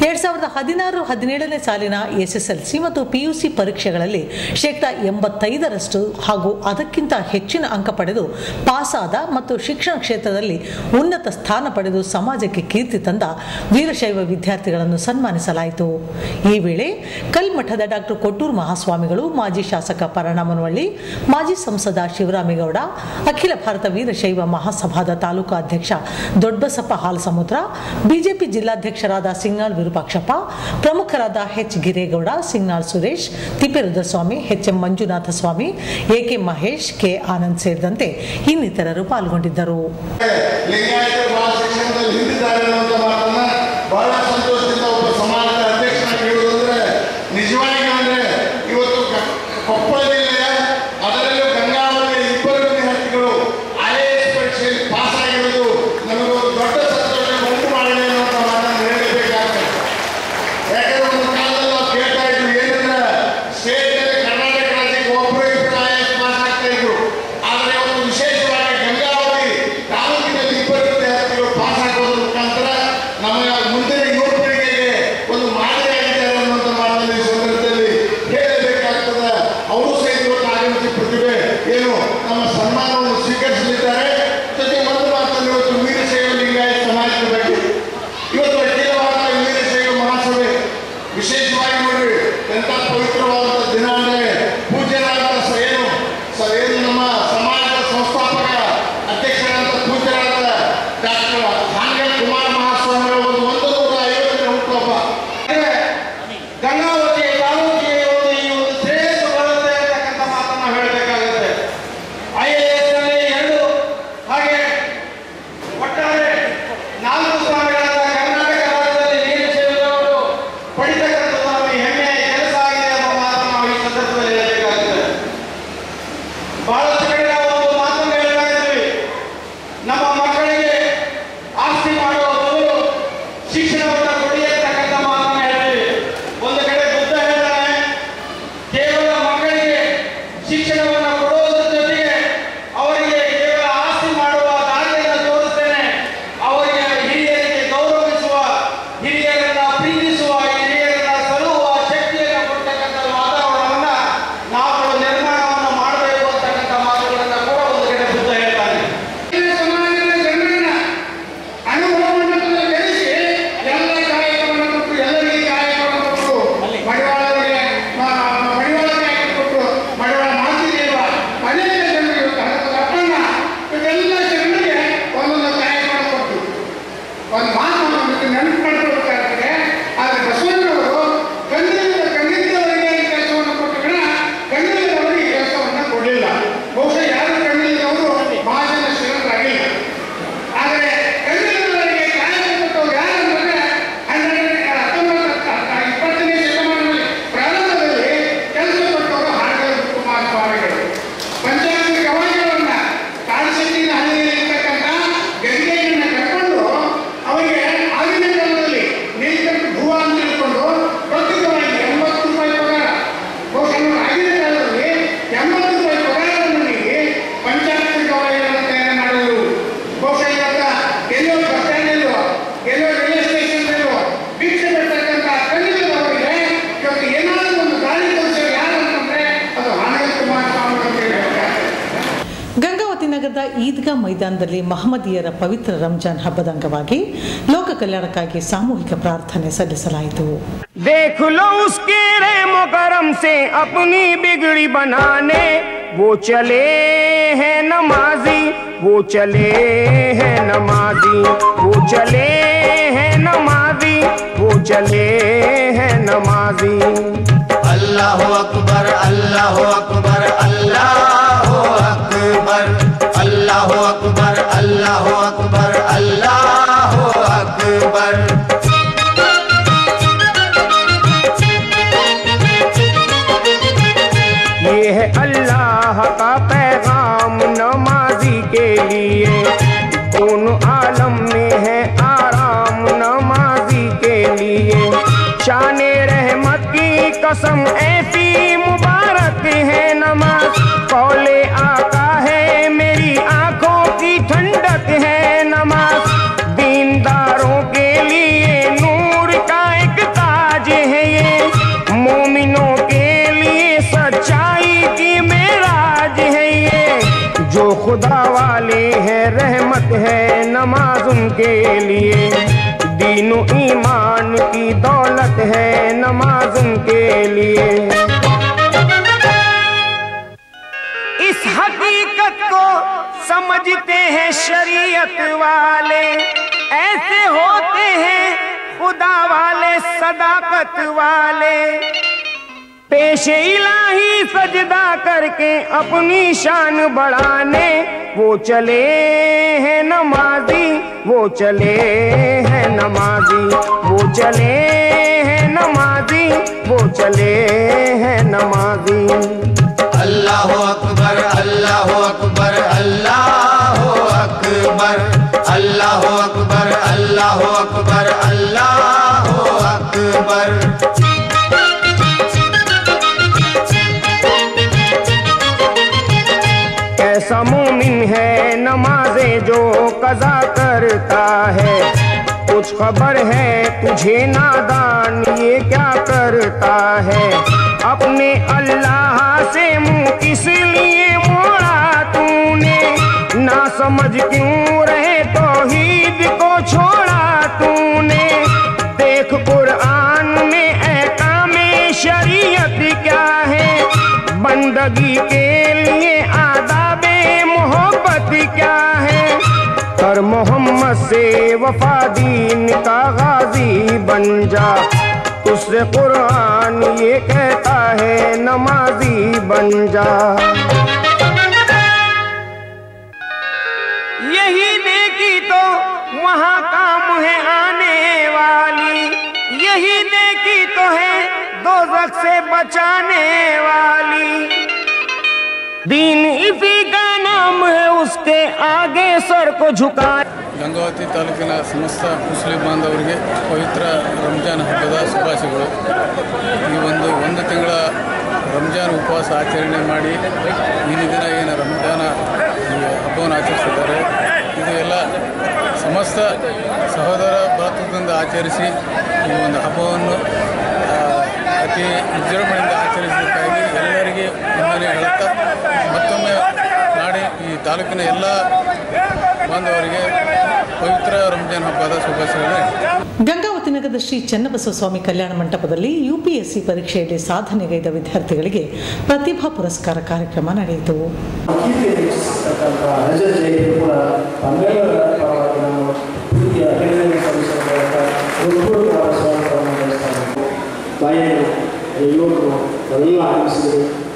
2016-17ನೇ ಸಾಲಿನ SSLC ಮತ್ತು PUC ಪರೀಕ್ಷೆಗಳಲ್ಲಿ 85% ಹಾಗೂ ಅದಕ್ಕಿಂತ ಹೆಚ್ಚಿನ ಅಂಕ ಪಡೆದು ಪಾಸಾದ ಮತ್ತು ಶಿಕ್ಷಣ ಕ್ಷೇತ್ರದಲ್ಲಿ ಉನ್ನತ ಸ್ಥಾನ ಪಡೆದು ಸಮಾಜಕ್ಕೆ ಕೀರ್ತಿ ತಂದ ವೀರಶೈವ ವಿದ್ಯಾರ್ಥಿಗಳನ್ನು ಸನ್ಮಾನಿಸಲಾಯಿತು. ಈ ವೇಳೆ ಕಲ್ಮಠದ ಡಾಕ್ಟರ್ ಕೊಟ್ಟೂರು ಮಹಾಸ್ವಾಮಿಗಳು, ಮಾಜಿ ಶಾಸಕ ಪರನಾಮನವಳ್ಳಿ, ಮಾಜಿ ಸಂಸದ ಶಿವರಾಮೇಗೌಡ, ಅಖಿಲ ಭಾರತ ವೀರಶೈವ ಮಹಾಸಭಾದ ತಾಲೂಕಾ ಅಧ್ಯಕ್ಷ ದೊಡ್ಡಬಸಪ್ಪ ಹಾಲಸಮುದ್ರ, ಬಿಜೆಪಿ ಜಿಲ್ಲಾಧ್ಯಕ್ಷರಾದ ಸಿಂಗ್ನಾಳ್ ವಿರೂಪಾಕ್ಷಪ್ಪ, ಪ್ರಮುಖರಾದ H ಗಿರೇಗೌಡ, ಸಿಂಗ್ನಾಳ್ ಸುರೇಶ್, ತಿಪ್ಪೇರುದ್ರಸ್ವಾಮಿ, HM ಮಂಜುನಾಥ ಸ್ವಾಮಿ, AK ಮಹೇಶ್, K ಆನಂದ್ ಸೇರಿದಂತೆ ಇನ್ನಿತರರು ಪಾಲ್ಗೊಂಡಿದ್ದರು. ಬಹಳ ಸಂತೋಷದಿಂದ ಒಬ್ಬ ಸಮಾಜದ ಅಧ್ಯಕ್ಷನಾಗಿ ಹೇಳುವುದಂದ್ರೆ ನಿಜವಾಗಿ ಅಂದ್ರೆ ಇವತ್ತು ಕೊಪ್ಪಳ ಜಿಲ್ಲೆಯ ಅದರಲ್ಲೂ ಗಂಗಾವತಿಯ ಇಬ್ಬರು ವಿದ್ಯಾರ್ಥಿಗಳು IAS ಪರೀಕ್ಷೆಯಲ್ಲಿ ಪಾಸ್ ಆಗಿರುವುದು ನಮಗೊಂದು ದೊಡ್ಡ ಸಂತೋಷ ಉಂಟು ಮಾಡಿದೆ ಅನ್ನುವಂಥ ಮಾತನ್ನು ಹೇಳಬೇಕಾಗ್ತದೆ. ಯಾಕಂದ್ರೆ ಒಂದು ಕಾಲದಲ್ಲಿ ನಾವು ಕೇಳ್ತಾ ಇದ್ವಿ ಏನಂದ್ರೆ ಸ್ಟೇಟ್ನಲ್ಲಿ ಕರ್ನಾಟಕ ರಾಜ್ಯಕ್ಕೆ ಒಬ್ಬರು ಇಬ್ಬರು IAS ಪಾಸ್ ಆಗ್ತಾ ಇದ್ರು. ಆದರೆ ಒಂದು ವಿಶೇಷವಾಗಿ ಗಂಗಾವತಿ ತಾಲೂಕಿನಲ್ಲಿ ಇಬ್ಬರು ವಿದ್ಯಾರ್ಥಿಗಳು ಪಾಸ್ ಆಗೋದ್ರ ಮುಖಾಂತರ ನಮ್ಮ ಮುಂದಿನ ಯುವ ಪೀಳಿಗೆಗೆ ಒಂದು ಮಾದರಿಯಾಗಿದ್ದಾರೆ ಅನ್ನುವಂಥ ಮಾತನ್ನು ಈ ಸಂದರ್ಭದಲ್ಲಿ ಹೇಳಬೇಕಾಗ್ತದೆ. ಅವರು ಸಹಿತ ಇವತ್ತು ಆಗಮಿಸಿ ಪ್ರತಿಭೆ ಏನು ನಮ್ಮ ಸನ್ಮಾನವನ್ನು ಸ್ವೀಕರಿಸಲಿದ್ದಾರೆ. ಜೊತೆಗೆ ಒಂದು ಮಾತನ್ನು ಇವತ್ತು ವೀರಶೈವ ಲಿಂಗಾಯತ ಸಮಾಜದ ಬಗ್ಗೆ ಇವತ್ತು ಅಖಿಲ ಭಾರತ ವೀರಶೈವ ಮಹಾಸಭೆ ವಿಶೇಷವಾಗಿ ನೋಡ್ರಿ ಎಂಥ ಪವಿತ್ರವಾದಂಥ ದಿನ ಅಂದರೆ ಪೂಜ್ಯರಾದಂಥ ಏನು ನಮ್ಮ ಸಮಾಜದ ಸಂಸ್ಥಾಪಕ ಅಧ್ಯಕ್ಷರಾದಂಥ ಪೂಜ್ಯರಾದ ಡಾಕ್ಟರ್ ಹಾನಗಲ್ ಕುಮಾರ್ ಮಹಾಸ್ವಾಮಿಗಳ ಒಂದು 150ನೇ ಹುಟ್ಟುಹಬ್ಬ ಗಂಗಾವತಿ ತಾಲೂಕಿಗೆ ಈ ಒಂದು ಶ್ರೇಯಸ್ಸು ಬರುತ್ತೆ ಅಂತಕ್ಕಂಥ ಮಾತನ್ನು ಹೇಳಬೇಕಾಗುತ್ತೆ. IAS ನಲ್ಲಿ 2 ಹಾಗೆ ಒಟ್ಟಾರೆ 4 ಸ್ಥಾನಗಳನ್ನ ಕರ್ನಾಟಕ ರಾಜ್ಯದಲ್ಲಿ ವೀರಶೈವದವರು ಪಡಿತಕ್ಕಂಥದ್ದು ನಮಗೆ ಹೆಮ್ಮೆಯ ಕೆಲಸ ಆಗಿದೆ ಎಂಬ ಮಾತನ್ನು ನಾವು ಈ ಸಂದರ್ಭದಲ್ಲಿ ಹೇಳಬೇಕಾಗುತ್ತೆ. ಬಹಳಷ್ಟು ಕಡೆ ನಾವು ಒಂದು ಮಾತನ್ನು ಹೇಳ್ತಾ ಇದ್ದೀವಿ, ನಮ್ಮ ಮಕ್ಕಳಿಗೆ ಆಸ್ತಿ ಮಾಡುವ ಮೊದಲು ಶಿಕ್ಷಣವನ್ನು ಕೊಡಿ ಅಂತಕ್ಕಂಥ ಮಾತನ್ನು ಹೇಳ್ತೀವಿ. ಒಂದು ಕಡೆ ಬುದ್ಧ ಹೇಳ್ತಾನೆ, ಕೇವಲ ಮಕ್ಕಳಿಗೆ ಶಿಕ್ಷಣವನ್ನು ಕೊಡುವುದರ ಜೊತೆಗೆ ಅವರಿಗೆ ಕೇವಲ ಆಸ್ತಿ ಮಾಡುವ ದಾರಿಯನ್ನು ತೋರಿಸ್ತೇನೆ, ಅವರಿಗೆ ಹಿರಿಯರಿಗೆ ಗೌರವಿಸುವ, ಹಿರಿಯರನ್ನ ಪ್ರೀತಿಸುವ, ಹಿರಿಯರನ್ನ ಸಲುಹುವ ಶಕ್ತಿಯನ್ನು ಕೊಡ್ತಕ್ಕಂಥ ವಾತಾವರಣವನ್ನು ನಾವು ನಿರ್ಮಾಣವನ್ನು ಮಾಡಬೇಕು ಅಂತಕ್ಕಂಥ ಮಾತುಗಳನ್ನು ಕೂಡ ಒಂದು ಕಡೆ ಬುದ್ಧ ಹೇಳ್ತಾನೆ. ಸಮಾಜದ ಜನರನ್ನ ಅನುಭವವನ್ನು ಬೆಳೆಸಿ ಎಲ್ಲ ಕಾಯಕವನ್ನು ಕೊಟ್ಟು, ಎಲ್ಲರಿಗೆ ಕಾಯಕವನ್ನು ಕೊಟ್ಟು, ಮಡಿವಾಳರಿಗೆ ಕೊಟ್ಟು, ಮಡಿವಾಳ ಮಾಡ್ತಿದ್ದೀಲ್ವ ಅನೇಕ ಜನರಿಗೆ ಅಪ್ಪಣ್ಣ ಇದೆಲ್ಲ ಜನರಿಗೆ ಒಂದೊಂದು ಕಾಯಕವನ್ನು ಕೊಟ್ಟು ಒಂದು ಮಾತನ್ನು ನೆನಪು ಮಾಡ್ಕೊಳ್ಬೇಕಾಗ್ತದೆ. ಆದರೆ ಬಸವಣ್ಣವರು ಕಣ್ಣಿದ್ದವರಿಗೆ ಈ ಕೆಲಸವನ್ನು ಕೊಟ್ಟು ವಿನ ಕಣ್ಣಿಲ್ಲದವರಿಗೆ ಈ ಕೆಲಸವನ್ನು ಕೊಡಲಿಲ್ಲ. ಬಹುಶಃ ಯಾರು ಕಣ್ಣಿಲ್ಲದವರು ಮಹಾಜನ ಶ್ರೀಮಂತರಾಗಿಲ್ಲ. ಆದರೆ ಕಣ್ಣಿಲ್ಲದವರಿಗೆ ಕಾಯಕ ಕೊಟ್ಟವರು ಯಾರಂದ್ರೆ 20ನೇ ಶತಮಾನದಲ್ಲಿ ಪ್ರಾರಂಭದಲ್ಲಿ ಕೆಲಸ ಕೊಟ್ಟವರು ಹಾನಗಲ್ ಕುಮಾರ ಸ್ವಾಮಿಗಳು. ಪಂಚಾಂಗ ಗವಾಯಿಗಳನ್ನ ಕಾಡಶೆಟ್ಟಿನ ಹಳ್ಳಿಯಲ್ಲಿ ಇರ್ತಕ್ಕಂಥ ಗಂಗೆಯನ್ನ ಕರ್ಕೊಂಡು ಅವರಿಗೆ ಆಗಿನ ಕಾಲದಲ್ಲಿ ನೀಲಕಂಠ ಭೂವ ಅಂತ ತಿಳ್ಕೊಂಡು ಪ್ರತ್ಯೇಕವಾಗಿ 80 ರೂಪಾಯಿ ಪಗಾರ, ಬಹುಶಃ ಆಗಿನ ಕಾಲದಲ್ಲಿ 80 ರೂಪಾಯಿ ಪಗಾರವನ್ನು ನೀಡಿ ಪಂಚಾಂಗ ಗವಾಯಿಗಳನ್ನು ತಯಾರು ಮಾಡಿದರು. ಬಹುಶಃ ಇವತ್ತ ಎಲ್ಲೋ ಬಸ್ ಸ್ಟ್ಯಾಂಡಲ್ಲೋ ಎಲ್ಲೋ ರೈಲ್ವೆ ಸ್ಟೇಷನ್ನಲ್ಲೋ ಭಿಕ್ಷೆ ಬಿಡ್ತಕ್ಕಂಥ ಕಣ್ಣಿಲ್ಲದವರಿಗೆ ಇವತ್ತು ಏನಾದರೂ ಒಂದು ಗಾಳಿ ತೋರಿಸೋರು ಯಾರು ಅಂತಂದ್ರೆ ಅದು ಹಾನಗಲ್ ಕುಮಾರ ಸ್ವಾಮಿ ಅಂತ ಹೇಳ್ತಾರೆ. ಗಂಗಾವತಿ ನಗರದ ಈದ್ಗಾ ಮೈದಾನದಲ್ಲಿ ಮಹಮ್ಮದೀಯರ ಪವಿತ್ರ ರಂಜಾನ್ ಹಬ್ಬದ ಅಂಗವಾಗಿ ಲೋಕ ಕಲ್ಯಾಣಕ್ಕಾಗಿ ಸಾಮೂಹಿಕ ಪ್ರಾರ್ಥನೆ ಸಲ್ಲಿಸಲಾಯಿತು. देख लो उसके रहमो करम से अपनी बिगड़ी बनाने, वो चले हैं नमाजी, वो चले हैं नमाजी, वो चले हैं नमाजी, वो चले हैं नमाजी. अल्लाह अकबर अल्लाह अकबर अल्लाह अकबर अल्लाह अकबर अल्लाह अकबर अल्लाह अकबर. ये है अल्लाह का पैगाम नमाजी के लिए, दोनों आलम में है आराम नमाजी के लिए. शान रहमत की कसम ऐसी मुबारक कौले आका है मेरी आंखों की ठंडक है नमाज, दीनदारों के लिए नूर का एक ताज है ये, मोमिनों के लिए सच्चाई की मेराज है ये, जो खुदा वाले हैं रहमत है नमाज उनके लिए, दीनो ईमान की दौलत है नमाज उनके लिए। इस हकीकत को समझते हैं शरीयत वाले, ऐसे होते हैं खुदा वाले सदाकत वाले, पेश इलाही सजदा करके अपनी शान बढ़ाने वो चले हैं नमाजी, वो चले हैं नमाजी, वो चले हैं नमाजी, वो चले हैं नमाजी। अल्लाह अकबर अल्लाह अकबर अल्लाह अकबर अल्लाह अकबर अल्लाह अकबर अल्लाह अकबर। कैसा मोमिन है नमाज़े जो कज़ा करता है, कुछ खबर है तुझे नादान ये क्या करता है, अपने अल्लाह से मुंह इसलिए मोड़ा तूने, ना समझ क्यों रहे तौहीद को छोड़ा तूने, देख कुरान में अहकामे शरीयत क्या है, बंदगी के लिए आदाबे मोहब्बत क्या है, कर मोहम्मद से वफा दीन का गाजी बन जा, उससे कुरान ये कहता है नमाजी बन जा। यही नेकी तो वहाँ काम है आने वाली, यही नेकी तो है दोज़ख से बचाने वाली, दीन इसी का नाम है उसके आगे सर को झुका। ಗಂಗಾವತಿ ತಾಲೂಕಿನ ಸಮಸ್ತ ಮುಸ್ಲಿಂ ಬಾಂಧವರಿಗೆ ಪವಿತ್ರ ರಂಜಾನ್ ಹಬ್ಬದ ಶುಭಾಶಯಗಳು। ಈ ಒಂದು ತಿಂಗಳ ರಂಜಾನ್ ಉಪವಾಸ ಆಚರಣೆ ಮಾಡಿ ಈ ದಿನ ಏನು ರಂಜಾನ ಈ ಹಬ್ಬವನ್ನು ಆಚರಿಸಿದ್ದಾರೆ, ಇದು ಎಲ್ಲ ಸಮಸ್ತ ಸಹೋದರ ಭಾರತದಿಂದ ಆಚರಿಸಿ ಈ ಒಂದು ಹಬ್ಬವನ್ನು ಅತಿ ವಿಜೃಂಭಣೆಯಿಂದ ಆಚರಿಸಬೇಕಾಗಿ ಎಲ್ಲರಿಗೆ ವಂದನೆ ಹೇಳುತ್ತಾ ಮತ್ತೊಮ್ಮೆ ನಾಡಿ ಈ ತಾಲೂಕಿನ ಎಲ್ಲ ಬಾಂಧವರಿಗೆ ಪವಿತ್ರ ರಂಜಾನ್ ಹಬ್ಬದ ಶುಭಾಶಯಗಳು। ಗಂಗಾವತಿ ನಗರದ ಶ್ರೀ ಚನ್ನಬಸವ ಸ್ವಾಮಿ ಕಲ್ಯಾಣ ಮಂಟಪದಲ್ಲಿ ಯುಪಿಎಸ್ಸಿ ಪರೀಕ್ಷೆಯಲ್ಲಿ ಸಾಧನೆಗೈದ ವಿದ್ಯಾರ್ಥಿಗಳಿಗೆ ಪ್ರತಿಭಾ ಪುರಸ್ಕಾರ ಕಾರ್ಯಕ್ರಮ ನಡೆಯಿತು।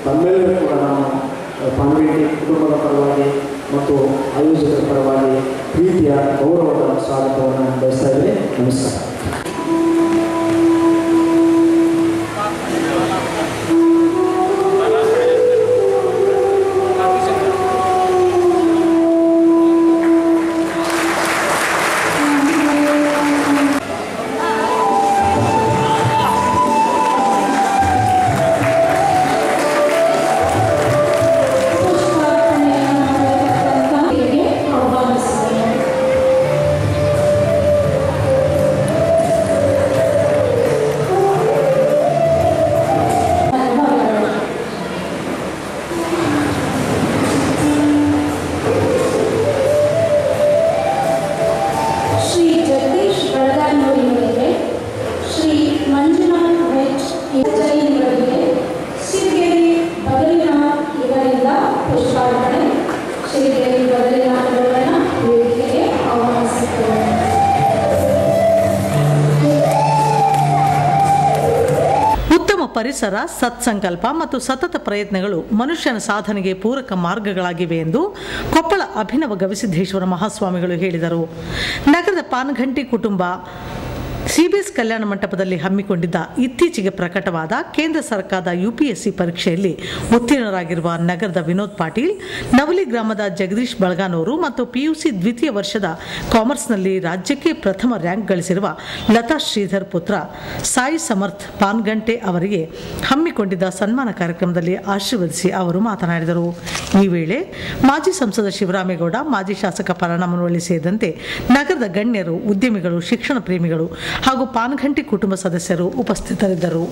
ತಮ್ಮೆಲ್ಲರೂ ಕೂಡ ನಾನು ಪಾಂಡೇಟಿ ಕುಟುಂಬದ ಪರವಾಗಿ ಮತ್ತು ಆಯೋಜಕರ ಪರವಾಗಿ ಪ್ರೀತಿಯ ಗೌರವದ ಸ್ವಾಗತವನ್ನು ಬಯಸ್ತಾ ಇದ್ದೇನೆ। ನಮಸ್ಕಾರ। ಪರಿಸರ, ಸತ್ಸಂಕಲ್ಪ ಮತ್ತು ಸತತ ಪ್ರಯತ್ನಗಳು ಮನುಷ್ಯನ ಸಾಧನೆಗೆ ಪೂರಕ ಮಾರ್ಗಗಳಾಗಿವೆ ಎಂದು ಕೊಪ್ಪಳ ಅಭಿನವ ಗವಿಸಿದ್ದೇಶ್ವರ ಮಹಾಸ್ವಾಮಿಗಳು ಹೇಳಿದರು। ನಗರದ ಪಾನಘಂಟಿ ಕುಟುಂಬ ಸಿಬಿಎಸ್ ಕಲ್ಯಾಣ ಮಂಟಪದಲ್ಲಿ ಹಮ್ಮಿಕೊಂಡಿದ್ದ ಇತ್ತೀಚೆಗೆ ಪ್ರಕಟವಾದ ಕೇಂದ್ರ ಸರ್ಕಾರದ UPSC ಪರೀಕ್ಷೆಯಲ್ಲಿ ಉತ್ತೀರ್ಣರಾಗಿರುವ ನಗರದ ವಿನೋದ್ ಪಾಟೀಲ್, ನವಲಿ ಗ್ರಾಮದ ಜಗದೀಶ್ ಬಳಗಾನವರು ಮತ್ತು PUC ದ್ವಿತೀಯ ವರ್ಷದ ಕಾಮರ್ಸ್ನಲ್ಲಿ ರಾಜ್ಯಕ್ಕೆ ಪ್ರಥಮ ರ್ಯಾಂಕ್ ಗಳಿಸಿರುವ ಲತಾ ಶ್ರೀಧರ್ ಪುತ್ರ ಸಾಯಿ ಸಮರ್ಥ್ ಪಾನ್ಗಂಟೆ ಅವರಿಗೆ ಹಮ್ಮಿಕೊಂಡಿದ್ದ ಸನ್ಮಾನ ಕಾರ್ಯಕ್ರಮದಲ್ಲಿ ಆಶೀರ್ವದಿಸಿ ಅವರು ಮಾತನಾಡಿದರು. ಈ ವೇಳೆ ಮಾಜಿ ಸಂಸದ ಶಿವರಾಮೇಗೌಡ, ಮಾಜಿ ಶಾಸಕ ಪರಮನವಳ್ಳಿ ಸೇರಿದಂತೆ ನಗರದ ಗಣ್ಯರು, ಉದ್ಯಮಿಗಳು, ಶಿಕ್ಷಣ ಪ್ರೇಮಿಗಳು ಹಾಗೂ ಪಾನ್ಘಂಟಿ ಕುಟುಂಬ ಸದಸ್ಯರು ಉಪಸ್ಥಿತರಿದ್ದರು.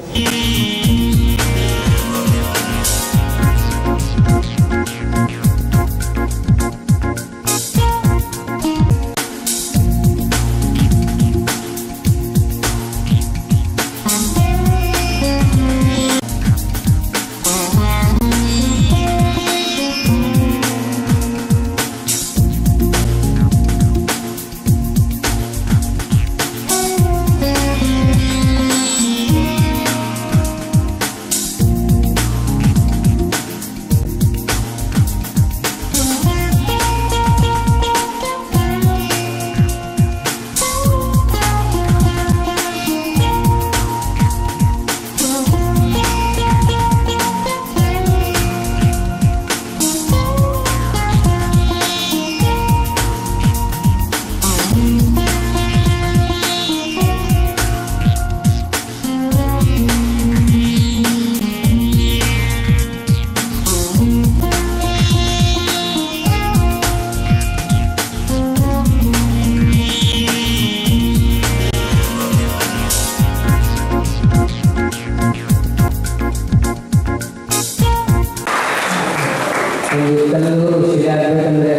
ಕಲ್ಲೂರು ಶಿಲೆ ಆಗಬೇಕಂದ್ರೆ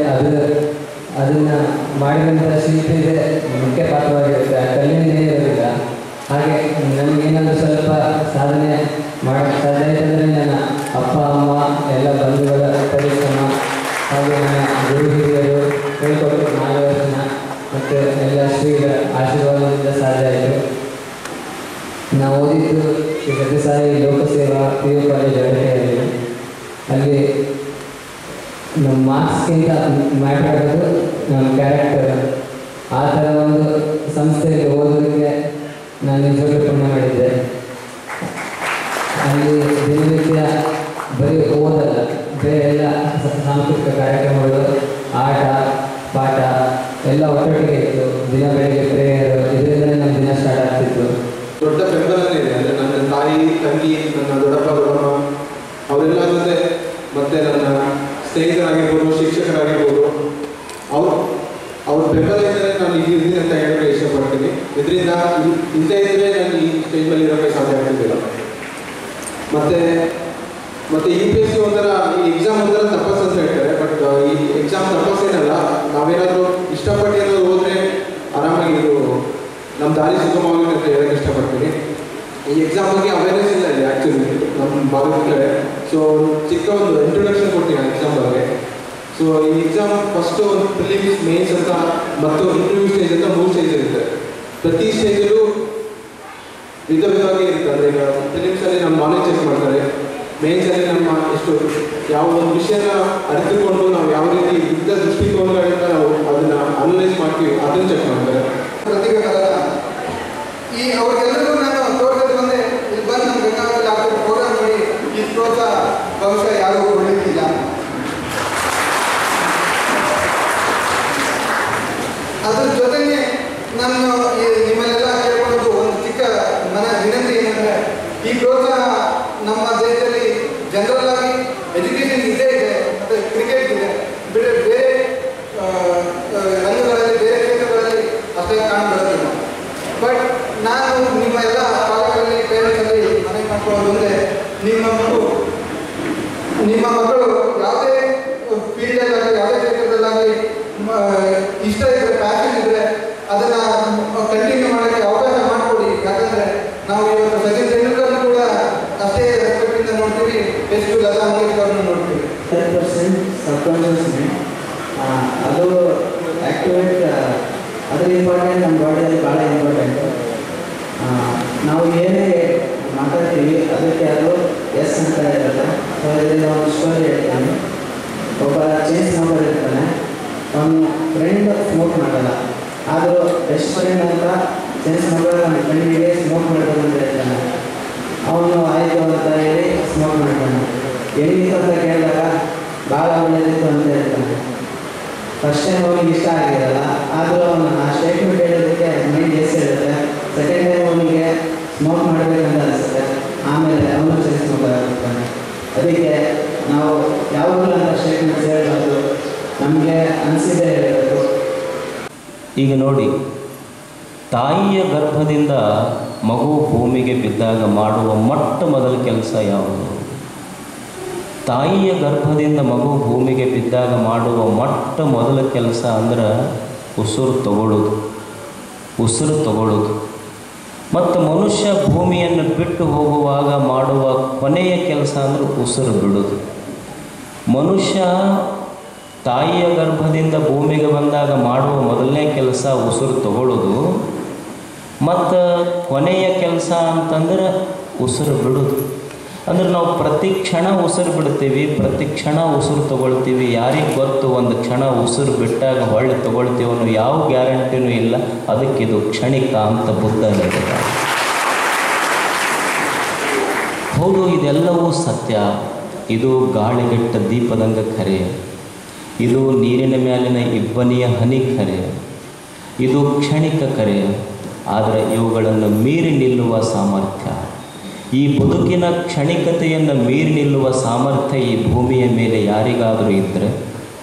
ಅದನ್ನು ಮಾಡಿದಂಥ ಶಿಲ್ಪಿಗೆ ಮುಖ್ಯ ಪಾತ್ರವಾಗಿರುತ್ತೆ. ಆ ಕಲ್ಲಿನೇ ಇರೋದಿಲ್ಲ. ಹಾಗೆ ನನಗೇನಾದರೂ ಸ್ವಲ್ಪ ಸಾಧನೆ ಮಾಡೋಕ್ಕೆ ಸಾಧ್ಯ ಆಯ್ತಂದರೆ ನನ್ನ ಅಪ್ಪ ಅಮ್ಮ ಎಲ್ಲ ಬಂಧುಗಳ ಪರಿಶ್ರಮ ಹಾಗೂ ನನ್ನ ಗುರು ಹಿರಿಯರು ಹೇಳ್ಕೊಟ್ಟು ಮಾರ್ಗದರ್ಶನ ಮತ್ತು ಎಲ್ಲ ಶ್ರೀಗಳ ಆಶೀರ್ವಾದದಿಂದ ಸಾಧ್ಯ ಆಯಿತು. ನಾವು ಓದಿದ್ದು ಶ್ರೀ ಸತ್ಯಸಾಯಿ ಲೋಕಸೇವಾ PU ಕಾಲೇಜ್ ಅಡಕೆಯಲ್ಲಿ. ಅಲ್ಲಿ ನಮ್ಮ ಮಾರ್ಕ್ಸ್ಗಿಂತ ಮ್ಯಾಟರ್ ಆಗೋದು ನಮ್ಮ ಕ್ಯಾರೆಕ್ಟರ್. ಆ ಥರ ಒಂದು ಸಂಸ್ಥೆಯಲ್ಲಿ ಓದೋದಕ್ಕೆ ನಾನು ನಿಜವಾಗ್ಲೂ ಪುಣ್ಯ ಮಾಡಿದ್ದೆ. ಅಲ್ಲಿ ದಿನನಿತ್ಯ ಬರೀ ಓದಲ್ಲ, ಬೇರೆ ಎಲ್ಲ ಸಾಂಸ್ಕೃತಿಕ ಕಾರ್ಯಕ್ರಮಗಳು, ಆಟ ಪಾಠ ಎಲ್ಲ ಒಟ್ಟೊಟ್ಟಿಗೆ ಇತ್ತು. ದಿನ ಬೆಳಗ್ಗೆ ಪ್ರೇಯರ್, ಇದರಿಂದಲೇ ನಮ್ಮ ದಿನ ಸ್ಟಾರ್ಟ್ ಆಗ್ತಿತ್ತು. ದೊಡ್ಡ ಬೆಂಬಲನೇ ಇದೆ. ಅಂದರೆ ನನ್ನ ತಾಯಿ, ತಂಗಿ, ನನ್ನ ದೊಡ್ಡಪ್ಪ ದೊಡ್ಡಮ್ಮ ಅವರೆಲ್ಲ ಜೊತೆ ಮತ್ತು ನನ್ನ ಸ್ನೇಹಿತರಾಗಿರ್ಬೋದು, ಶಿಕ್ಷಕರಾಗಿರ್ಬೋದು, ಅವ್ರ ಬೆಂಬಲ ಇದ್ದರೆ ನಾನು ಇದ್ದೀನಿ ಅಂತ ಹೇಳೋಕ್ಕೆ ಇಷ್ಟಪಡ್ತೀನಿ. ಇದರಿಂದ ಇಲ್ಲದೇ ಇದ್ದರೆ ನಾನು ಈ ಸ್ಟೇಜ್ ಮೇಲೆ ಇರೋಕ್ಕೆ ಸಾಧ್ಯ ಆಗ್ತಿದ್ದಿಲ್ಲ. ಮತ್ತು UPSC ಒಂಥರ ಈ ಎಕ್ಸಾಮ್ ಒಂಥರ ತಪಸ್ಸು ಅಂತ ಹೇಳ್ತಾರೆ. ಬಟ್ ಈ ಎಕ್ಸಾಮ್ ತಪಸ್ಸೇನಲ್ಲ. ನಾವೇನಾದರೂ ಇಷ್ಟಪಟ್ಟು ಏನಾದರೂ ಹೋದರೆ ಆರಾಮಾಗಿ ಇದು ನಮ್ಮ ದಾರಿ ಸುಗಮವಾಗಿ ಅಂತ ಹೇಳೋಕ್ಕೆ ಇಷ್ಟಪಡ್ತೀನಿ. ಈ ಎಕ್ಸಾಮ್ ಬಗ್ಗೆ ಅವೇರ್ನೆಸ್ ಇಲ್ಲ ಇದೆ ಆ್ಯಕ್ಚುಲಿ ನಮ್ಮ ಭಾಗದ ಕಡೆ. ಸೊ ಚಿಕ್ಕ ಒಂದು ಇಂಟ್ರೊಡಕ್ಷನ್ ಕೊಡ್ತೀನಿ ಎಕ್ಸಾಮ್ ಬಗ್ಗೆ. ಸೊ ಈ ಎಕ್ಸಾಮ್ ಫಸ್ಟು ಒಂದು ಪ್ರಿಲಿಮ್ಸ್, ಮೇನ್ಸ್ ಅಂತ ಮತ್ತು ಇಂಟರ್ವ್ಯೂ ಸ್ಟೇಜ್ ಅಂತ 3 ಸ್ಟೇಜ್ ಇರುತ್ತೆ. ಪ್ರತಿ ಸ್ಟೇಜಲ್ಲೂ ವಿಧವಾಗಿ ಇರುತ್ತೆ. ಅಂದರೆ ಈಗ ಪ್ರಿಲಿಮ್ಸಲ್ಲಿ ನಮ್ಮ ನಾಲೆಜ್ ಚೆಕ್ ಮಾಡ್ತಾರೆ, ಮೇನ್ಸಲ್ಲಿ ನಮ್ಮ ಎಷ್ಟು ಯಾವ ಒಂದು ವಿಷಯನ ಅರಿತುಕೊಂಡು ನಾವು ಯಾವ ರೀತಿ ಇದ್ದ ದೃಷ್ಟಿಕೋನಗಳಿಂದ ನಾವು ಅದನ್ನು ಅನಲೈಸ್ ಮಾಡ್ತೀವಿ ಅದನ್ನು ಚೆಕ್ ಮಾಡ್ತಾರೆ. ಪ್ರತಿಭೆಗಳಲ್ಲ ಈ ಅವ್ರಿಗೆಲ್ಲರಿಗೂ ನಾನು ತೋಟದಲ್ಲಿ ಬಂದೆ, ಇಲ್ಲಿ ಬಂದು ನಮ್ಮ ಗಂಗಾವತಿ ಆಗ್ತದೆ ಪ್ರೋಗ್ರಾಮ್ ನೋಡಿ ಈ ಪ್ರೋತ್ಸಾಹ ಬಹುಶಃ ಯಾರೂ ಕೊಡಲಿಕ್ಕಿಲ್ಲ. ಅದ್ರ ಜೊತೆಗೆ ನಾನು ನಿಮ್ಮನ್ನೆಲ್ಲ ಕೇಳ್ಕೊಂಡು ಒಂದು ಚಿಕ್ಕ ವಿನಂತಿ ಏನಂದರೆ, ಈ ಪ್ರೋತ್ಸಾಹ ನಮ್ಮ ದೇಶದಲ್ಲಿ ಜನರಲ್ ಆಗಿ ಎಜುಕೇಷನ್ ಇದ್ದೇ ಇದೆ, ಮತ್ತು ಕ್ರಿಕೆಟ್ ಇದೆ, ಬೇರೆ ರಂಗಗಳಲ್ಲಿ, ಬೇರೆ ಕ್ಷೇತ್ರಗಳಲ್ಲಿ ಅಷ್ಟೇ ಕಾಣಬರುತ್ತಿಲ್ಲ. ಬಟ್ ನಾನು ನಿಮ್ಮ ಎಲ್ಲ ಪಾಲಕರಲ್ಲಿ, ಪೇರೆಂಟ್ಸಲ್ಲಿ ಮನವಿ ಮಾಡ್ಕೊಳ್ಳೋದಂದರೆ, ನಿಮ್ಮ ಮಕ್ಕಳು ಯಾವುದೇ ಫೀಲ್ಡಲ್ಲಾಗಲಿ, ಯಾವುದೇ ಕ್ಷೇತ್ರದಲ್ಲಾಗಲಿ ಇಷ್ಟ ಇದ್ದರೆ, ಪ್ಯಾಷನ್ ಇದ್ದರೆ ಅದನ್ನು ಕಂಟಿನ್ಯೂ ಮಾಡೋಕ್ಕೆ ಅವಕಾಶ ಮಾಡಿಕೊಡಿ. ಯಾಕಂದರೆ ನಾವು ಇವತ್ತು ಸಚಿನ್ ತೆಂಡೂಲ್ಕರ್ನ ಕೂಡ ಅಷ್ಟೇ ರೆಸ್ಪೆಕ್ಟಿಂದ ನೋಡ್ತೀವಿ, ಎಷ್ಟು ಲತಾ ಮಂಗೇಶ್ಕರ್ನ ನೋಡ್ತೀವಿ. 10% ಸಬ್ಕಾನ್ಷಿಯಸ್ಲಿ ಅದು ಆ್ಯಕ್ಟಿವೇಟ್, ಅದ್ರ ಇಂಪಾರ್ಟೆಂಟ್ ನಮ್ಮ ಬಾಡಿಯಲ್ಲಿ ಭಾಳ ಇಂಪಾರ್ಟೆಂಟು. ನಾವು ಏನೇ ಮಾತಾಡ್ತೀವಿ ಅದಕ್ಕೆ ಅದು ಎಸ್ ಅಂತ ಇರುತ್ತೆ. ಸೊ ಇದರಿಂದ ಒಂದು ಸ್ಟೋರಿ ಹೇಳ್ತೀನಿ. ಒಬ್ಬ ಚೇಂಜ್ ನಂಬರ್ ಇರ್ತಾನೆ, ಅವನು ಫ್ರೆಂಡ್ ಸ್ಮೋಕ್ ಮಾಡಲ್ಲ, ಆದರೂ ಎಷ್ಟು ಪರ್ಯಂತ ನಂತರ ಸೆನ್ಸ್ ಮಗ ನನ್ನ ಕಣ್ಣಿಗೆ ಸ್ಮೋಕ್ ಮಾಡ್ಕೊಂಡು ಅಂತ ಹೇಳ್ತಾನೆ. ಅವನು ಆಯಿತು ಅಂತ ಹೇಳಿ ಸ್ಮೋಕ್ ಮಾಡ್ತಾನೆ. ಹೆಂಗಿತ್ತು ಅಂತ ಕೇಳಿದಾಗ ಭಾಳ ಒಳ್ಳೆಯದಿತ್ತು ಅಂತ ಹೇಳ್ತಾನೆ. ಫಸ್ಟ್ ಟೈಮ್ ಅವನಿಗೆ ಇಷ್ಟ ಆಗಿರಲ್ಲ, ಆದರೂ ಅವನು ಆ ಸ್ಟೇಟ್ಮೆಂಟ್ ಹೇಳೋದಕ್ಕೆ ಮೈಂಡ್ ಎಸ್ ಇರುತ್ತೆ. ಸೆಕೆಂಡ್ ಟೈಮ್ ಅವನಿಗೆ ಸ್ಮೋಕ್ ಮಾಡಬೇಕಂತ ಅನಿಸುತ್ತೆ. ಆಮೇಲೆ ಅವನು ಸೆನ್ಸ್ ಮಗ ಆಗ್ತಾನೆ. ಅದಕ್ಕೆ ನಾವು ಯಾವಾಗಲೂ ಅಂತ ಸ್ಟೇಟ್ಮೆಂಟ್ಸ್ ಹೇಳಬಾರ್ದು, ನಮಗೆ ಅನಿಸಿದೆ ಹೇಳಬೇಕು. ಈಗ ನೋಡಿ, ತಾಯಿಯ ಗರ್ಭದಿಂದ ಮಗು ಭೂಮಿಗೆ ಬಿದ್ದಾಗ ಮಾಡುವ ಮೊಟ್ಟ ಮೊದಲ ಕೆಲಸ ಯಾವುದು? ತಾಯಿಯ ಗರ್ಭದಿಂದ ಮಗು ಭೂಮಿಗೆ ಬಿದ್ದಾಗ ಮಾಡುವ ಮೊಟ್ಟ ಮೊದಲ ಕೆಲಸ ಅಂದ್ರೆ ಉಸಿರು ತಗೊಳ್ಳೋದು. ಮತ್ತು ಮನುಷ್ಯ ಭೂಮಿಯನ್ನು ಬಿಟ್ಟು ಹೋಗುವಾಗ ಮಾಡುವ ಕೊನೆಯ ಕೆಲಸ ಅಂದರೆ ಉಸಿರು ಬಿಡೋದು. ಮನುಷ್ಯ ತಾಯಿಯ ಗರ್ಭದಿಂದ ಭೂಮಿಗೆ ಬಂದಾಗ ಮಾಡುವ ಮೊದಲನೇ ಕೆಲಸ ಉಸಿರು ತಗೊಳ್ಳೋದು, ಮತ್ತು ಕೊನೆಯ ಕೆಲಸ ಅಂತಂದ್ರೆ ಉಸಿರು ಬಿಡೋದು. ಅಂದ್ರೆ ನಾವು ಪ್ರತಿ ಕ್ಷಣ ಉಸಿರು ಬಿಡ್ತೀವಿ, ಪ್ರತಿ ಕ್ಷಣ ಉಸಿರು ತಗೊಳ್ತೀವಿ. ಯಾರಿಗೆ ಗೊತ್ತು ಒಂದು ಕ್ಷಣ ಉಸಿರು ಬಿಟ್ಟಾಗ ಹೊಳ್ಳಿ ತಗೊಳ್ತೀವಿ ಅನ್ನೋ ಯಾವ ಗ್ಯಾರಂಟಿನೂ ಇಲ್ಲ. ಅದಕ್ಕಿದು ಕ್ಷಣಿಕ ಅಂತ ಬುದ್ಧ ಹೇಳಿದ. ಹೌದು, ಇದೆಲ್ಲವೂ ಸತ್ಯ. ಇದು ಗಾಳಿಗೆಟ್ಟ ದೀಪದಂಗ ಖರೆ, ಇದು ನೀರಿನ ಮೇಲಿನ ಇಬ್ಬನಿಯ ಹನಿ ಖರೆ, ಇದು ಕ್ಷಣಿಕ ಖರೆ. ಆದರೆ ಇವುಗಳನ್ನು ಮೀರಿ ನಿಲ್ಲುವ ಸಾಮರ್ಥ್ಯ, ಈ ಬದುಕಿನ ಕ್ಷಣಿಕತೆಯನ್ನು ಮೀರಿ ನಿಲ್ಲುವ ಸಾಮರ್ಥ್ಯ ಈ ಭೂಮಿಯ ಮೇಲೆ ಯಾರಿಗಾದರೂ ಇದ್ದರೆ,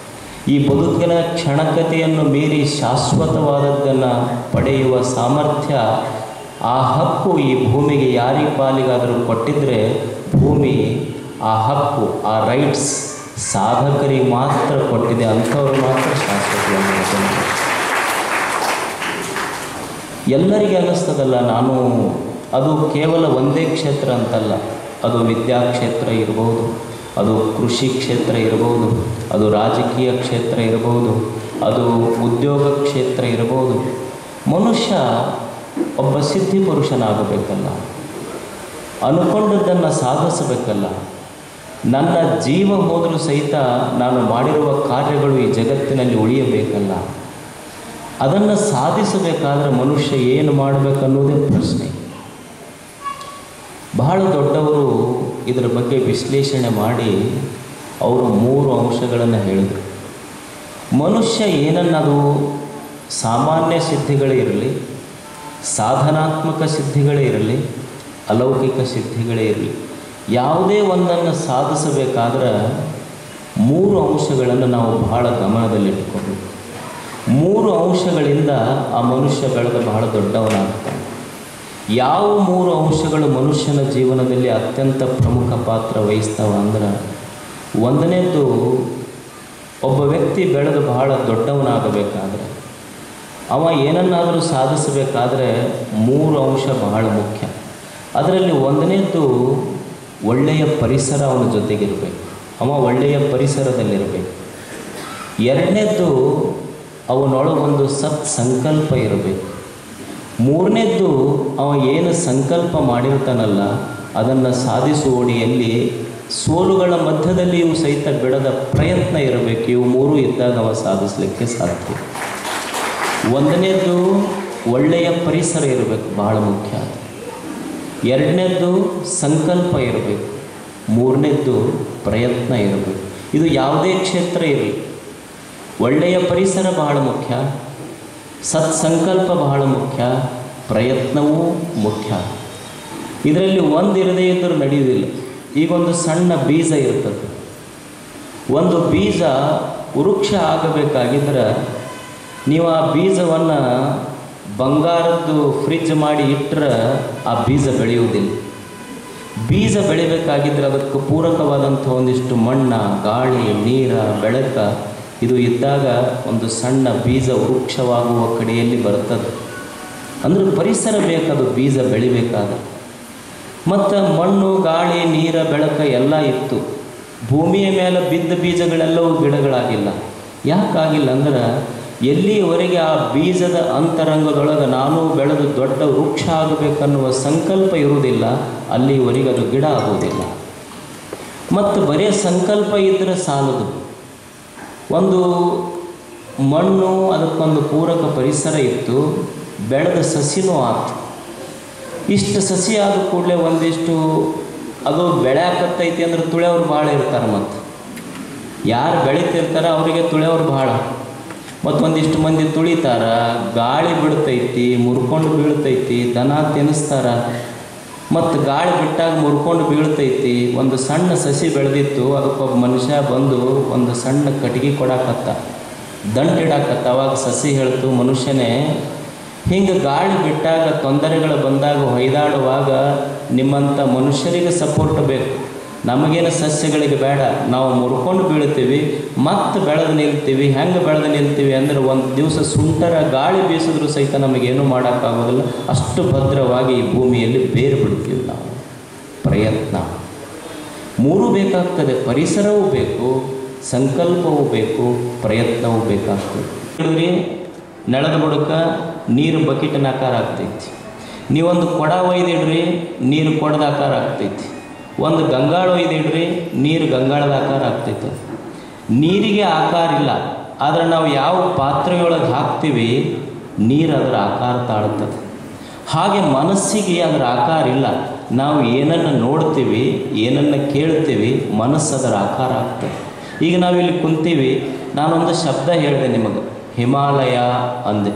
ಈ ಬದುಕಿನ ಕ್ಷಣಕತೆಯನ್ನು ಮೀರಿ ಶಾಶ್ವತವಾದದ್ದನ್ನು ಪಡೆಯುವ ಸಾಮರ್ಥ್ಯ, ಆ ಹಕ್ಕು ಈ ಭೂಮಿಗೆ ಯಾರಿಗೆ ಪಾಲಿಗಾದರೂ ಕೊಟ್ಟಿದ್ದರೆ, ಭೂಮಿ ಆ ಹಕ್ಕು, ಆ ರೈಟ್ಸ್ ಸಾಧಕರಿಗೆ ಮಾತ್ರ ಕೊಟ್ಟಿದೆ. ಅಂಥವ್ರು ಮಾತ್ರ ಶಾಶ್ವತವಾಗಿ. ಎಲ್ಲರಿಗೆ ಅನ್ನಿಸ್ತದಲ್ಲ, ನಾನು ಅದು ಕೇವಲ ಒಂದೇ ಕ್ಷೇತ್ರ ಅಂತಲ್ಲ, ಅದು ವಿದ್ಯಾಕ್ಷೇತ್ರ ಇರ್ಬೋದು, ಅದು ಕೃಷಿ ಕ್ಷೇತ್ರ ಇರ್ಬೋದು, ಅದು ರಾಜಕೀಯ ಕ್ಷೇತ್ರ ಇರ್ಬೋದು, ಅದು ಉದ್ಯೋಗ ಕ್ಷೇತ್ರ ಇರ್ಬೋದು. ಮನುಷ್ಯ ಒಬ್ಬ ಸಿದ್ಧಿ ಪುರುಷನಾಗಬೇಕಲ್ಲ, ಅನ್ಕೊಂಡದ್ದನ್ನು ಸಾಧಿಸಬೇಕಲ್ಲ. ನನ್ನ ಜೀವ ಹೋದರೂ ಸಹಿತ ನಾನು ಮಾಡಿರುವ ಕಾರ್ಯಗಳು ಈ ಜಗತ್ತಿನಲ್ಲಿ ಉಳಿಯಬೇಕಲ್ಲ. ಅದನ್ನು ಸಾಧಿಸಬೇಕಾದ್ರೆ ಮನುಷ್ಯ ಏನು ಮಾಡಬೇಕನ್ನೋದೇ ಪ್ರಶ್ನೆ. ಬಹಳ ದೊಡ್ಡವರು ಇದರ ಬಗ್ಗೆ ವಿಶ್ಲೇಷಣೆ ಮಾಡಿ ಅವರು 3 ಅಂಶಗಳನ್ನು ಹೇಳಿದರು. ಮನುಷ್ಯ ಏನನ್ನದು ಸಾಮಾನ್ಯ ಸಿದ್ಧಿಗಳೇ ಇರಲಿ, ಸಾಧನಾತ್ಮಕ ಸಿದ್ಧಿಗಳೇ ಇರಲಿ, ಅಲೌಕಿಕ ಸಿದ್ಧಿಗಳೇ ಇರಲಿ, ಯಾವುದೇ ಒಂದನ್ನು ಸಾಧಿಸಬೇಕಾದ್ರೆ 3 ಅಂಶಗಳನ್ನು ನಾವು ಬಹಳ ಗಮನದಲ್ಲಿಟ್ಕೋಬೇಕು. 3 ಅಂಶಗಳಿಂದ ಆ ಮನುಷ್ಯ ಬೆಳೆದು ಬಹಳ ದೊಡ್ಡವನಾಗ್ತಾನೆ. ಯಾವ 3 ಅಂಶಗಳು ಮನುಷ್ಯನ ಜೀವನದಲ್ಲಿ ಅತ್ಯಂತ ಪ್ರಮುಖ ಪಾತ್ರ ವಹಿಸ್ತಾವ ಅಂದ್ರೆ, ಒಂದನೇದು, ಒಬ್ಬ ವ್ಯಕ್ತಿ ಬೆಳೆದು ಬಹಳ ದೊಡ್ಡವನಾಗಬೇಕಾದ್ರೆ, ಅವ ಏನನ್ನಾದರೂ ಸಾಧಿಸಬೇಕಾದ್ರೆ 3 ಅಂಶ ಬಹಳ ಮುಖ್ಯ. ಅದರಲ್ಲಿ ಒಂದನೇದು ಒಳ್ಳೆಯ ಪರಿಸರ ಅವನ ಜೊತೆಗಿರಬೇಕು, ಅವ ಒಳ್ಳೆಯ ಪರಿಸರದಲ್ಲಿರಬೇಕು. ಎರಡನೇದ್ದು ಅವನೊಳಗೊಂದು ಸಂಕಲ್ಪ ಇರಬೇಕು. ಮೂರನೇದ್ದು ಅವ ಏನು ಸಂಕಲ್ಪ ಮಾಡಿರ್ತಾನಲ್ಲ ಅದನ್ನು ಸಾಧಿಸುವಡಿಯಲ್ಲಿ ಸೋಲುಗಳ ಮಧ್ಯದಲ್ಲಿಯೂ ಸಹಿತ ಬಿಡದ ಪ್ರಯತ್ನ ಇರಬೇಕು. ಇವು 3 ಇದ್ದಾಗ ಅವ ಸಾಧಿಸಲಿಕ್ಕೆ ಸಾಧ್ಯ. ಒಂದನೇದ್ದು ಒಳ್ಳೆಯ ಪರಿಸರ ಇರಬೇಕು, ಬಹಳ ಮುಖ್ಯ. ಎರಡನೇದ್ದು ಸಂಕಲ್ಪ ಇರಬೇಕು, ಮೂರನೇದ್ದು ಪ್ರಯತ್ನ ಇರಬೇಕು. ಇದು ಯಾವುದೇ ಕ್ಷೇತ್ರ ಇರಲಿ, ಒಳ್ಳೆಯ ಪರಿಸರ ಬಹಳ ಮುಖ್ಯ, ಸತ್ಸಂಕಲ್ಪ ಬಹಳ ಮುಖ್ಯ, ಪ್ರಯತ್ನವೂ ಮುಖ್ಯ. ಇದರಲ್ಲಿ ಒಂದಿರದೇ ಇದ್ದರೂ ನಡೆಯುವುದಿಲ್ಲ. ಈಗೊಂದು ಸಣ್ಣ ಬೀಜ ಇರ್ತದೆ. ಒಂದು ಬೀಜ ವೃಕ್ಷ ಆಗಬೇಕಾಗಿದ್ದರೆ ನೀವು ಆ ಬೀಜವನ್ನು ಬಂಗಾರದ್ದು ಫ್ರಿಜ್ ಮಾಡಿ ಇಟ್ಟರೆ ಆ ಬೀಜ ಬೆಳೆಯುವುದಿಲ್ಲ. ಬೀಜ ಬೆಳಿಬೇಕಾಗಿದ್ದರೆ ಅದಕ್ಕೆ ಪೂರಕವಾದಂಥ ಒಂದಿಷ್ಟು ಮಣ್ಣು, ಗಾಳಿ, ನೀರು, ಬೆಳಕು ಇದು ಇದ್ದಾಗ ಒಂದು ಸಣ್ಣ ಬೀಜ ವೃಕ್ಷವಾಗುವ ಕಡೆಯಲ್ಲಿ ಬರ್ತದೆ. ಅಂದರೆ ಪರಿಸರ ಬೇಕದು ಬೀಜ ಬೆಳಿಬೇಕಾದ್ರೆ. ಮತ್ತು ಮಣ್ಣು, ಗಾಳಿ, ನೀರು, ಬೆಳಕು ಎಲ್ಲ ಇತ್ತು. ಭೂಮಿಯ ಮೇಲೆ ಬಿದ್ದ ಬೀಜಗಳೆಲ್ಲವೂ ಗಿಡಗಳಾಗಿಲ್ಲ. ಯಾಕಾಗಿಲ್ಲ ಅಂದ್ರೆ ಎಲ್ಲಿಯವರೆಗೆ ಆ ಬೀಜದ ಅಂತರಂಗದೊಳಗೆ ನಾನು ಬೆಳೆದು ದೊಡ್ಡ ವೃಕ್ಷ ಆಗಬೇಕನ್ನುವ ಸಂಕಲ್ಪ ಇರುವುದಿಲ್ಲ, ಅಲ್ಲಿವರೆಗೆ ಅದು ಗಿಡ ಆಗುವುದಿಲ್ಲ. ಮತ್ತು ಬರೀ ಸಂಕಲ್ಪ ಇದ್ದರೆ ಸಾಲದು. ಒಂದು ಮಣ್ಣು, ಅದಕ್ಕೊಂದು ಪೂರಕ ಪರಿಸರ ಇತ್ತು, ಬೆಳೆದ ಸಸಿನೂ ಆಯ್ತು. ಇಷ್ಟು ಸಸಿ ಆದ ಕೂಡಲೇ ಒಂದಿಷ್ಟು ಅದು ಬೆಳೆಯಾಕತ್ತೈತಿ ಅಂದ್ರೆ ತುಳಿಯವ್ರು ಭಾಳ ಇರ್ತಾರೆ. ಮತ್ತು ಯಾರು ಬೆಳೀತಿರ್ತಾರೆ ಅವರಿಗೆ ತುಳಿಯವ್ರು ಭಾಳ. ಮತ್ತು ಒಂದಿಷ್ಟು ಮಂದಿ ತುಳಿತಾರ, ಗಾಳಿ ಬಿಡ್ತೈತಿ, ಮುರ್ಕೊಂಡು ಬೀಳ್ತೈತಿ, ದನ ತಿನ್ನಿಸ್ತಾರ. ಮತ್ತು ಗಾಳಿ ಬಿಟ್ಟಾಗ ಮುರ್ಕೊಂಡು ಬೀಳ್ತೈತಿ. ಒಂದು ಸಣ್ಣ ಸಸಿ ಬೆಳೆದಿತ್ತು, ಅದಕ್ಕೊಬ್ಬ ಮನುಷ್ಯ ಬಂದು ಒಂದು ಸಣ್ಣ ಕಟ್ಟಿಗೆ ಕೊಡಾಕತ್ತ, ದಂಟಿಡಾಕತ್ತ. ಅವಾಗ ಸಸಿ ಹೇಳ್ತು, ಮನುಷ್ಯನೇ ಹಿಂಗೆ ಗಾಳಿ ಬಿಟ್ಟಾಗ ತೊಂದರೆಗಳು ಬಂದಾಗ ಹೊಯ್ದಾಡುವಾಗ ನಿಮ್ಮಂಥ ಮನುಷ್ಯರಿಗೆ ಸಪೋರ್ಟ್ ಬೇಕು. ನಮಗೇನು ಸಸ್ಯಗಳಿಗೆ ಬೇಡ, ನಾವು ಮುರ್ಕೊಂಡು ಬೀಳ್ತೀವಿ ಮತ್ತು ಬೆಳೆದು ನಿಲ್ತೀವಿ. ಹೆಂಗೆ ಬೆಳೆದು ನಿಲ್ತೀವಿ ಅಂದರೆ ಒಂದು ದಿವಸ ಸುಂಟರ ಗಾಳಿ ಬೀಸಿದ್ರೂ ಸಹಿತ ನಮಗೇನು ಮಾಡೋಕ್ಕಾಗೋದಿಲ್ಲ. ಅಷ್ಟು ಭದ್ರವಾಗಿ ಈ ಭೂಮಿಯಲ್ಲಿ ಬೇರು ಬಿಡ್ತೀವಿ ನಾವು. ಪ್ರಯತ್ನ ಮೂರೂ ಬೇಕಾಗ್ತದೆ. ಪರಿಸರವೂ ಬೇಕು, ಸಂಕಲ್ಪವೂ ಬೇಕು, ಪ್ರಯತ್ನವೂ ಬೇಕಾಗ್ತದೆ. ನೆಲದ ಬುಡಕ ನೀರು ಬಕೆಟಿನ ಆಕಾರ ಆಗ್ತೈತಿ. ನೀವೊಂದು ಕೊಡ ಒಯ್ದಿಡ್ರಿ, ನೀರು ಕೊಡದ ಆಕಾರ ಆಗ್ತೈತಿ. ಒಂದು ಗಂಗಾಳ ಒಯ್ದಿಡ್ರಿ, ನೀರು ಗಂಗಾಳದ ಆಕಾರ ಆಗ್ತೈತೆ. ನೀರಿಗೆ ಆಕಾರ ಇಲ್ಲ, ಆದರೆ ನಾವು ಯಾವ ಪಾತ್ರೆಯೊಳಗೆ ಹಾಕ್ತೀವಿ ನೀರು ಅದರ ಆಕಾರ ತಾಳ್ತದೆ. ಹಾಗೆ ಮನಸ್ಸಿಗೆ ಅದರ ಆಕಾರ ಇಲ್ಲ. ನಾವು ಏನನ್ನು ನೋಡ್ತೀವಿ, ಏನನ್ನು ಕೇಳ್ತೀವಿ, ಮನಸ್ಸು ಅದರ ಆಕಾರ ಆಗ್ತದೆ. ಈಗ ನಾವಿಲ್ಲಿ ಕುಂತೀವಿ, ನಾನೊಂದು ಶಬ್ದ ಹೇಳಿದೆ ನಿಮಗೆ, ಹಿಮಾಲಯ ಅಂದೆ.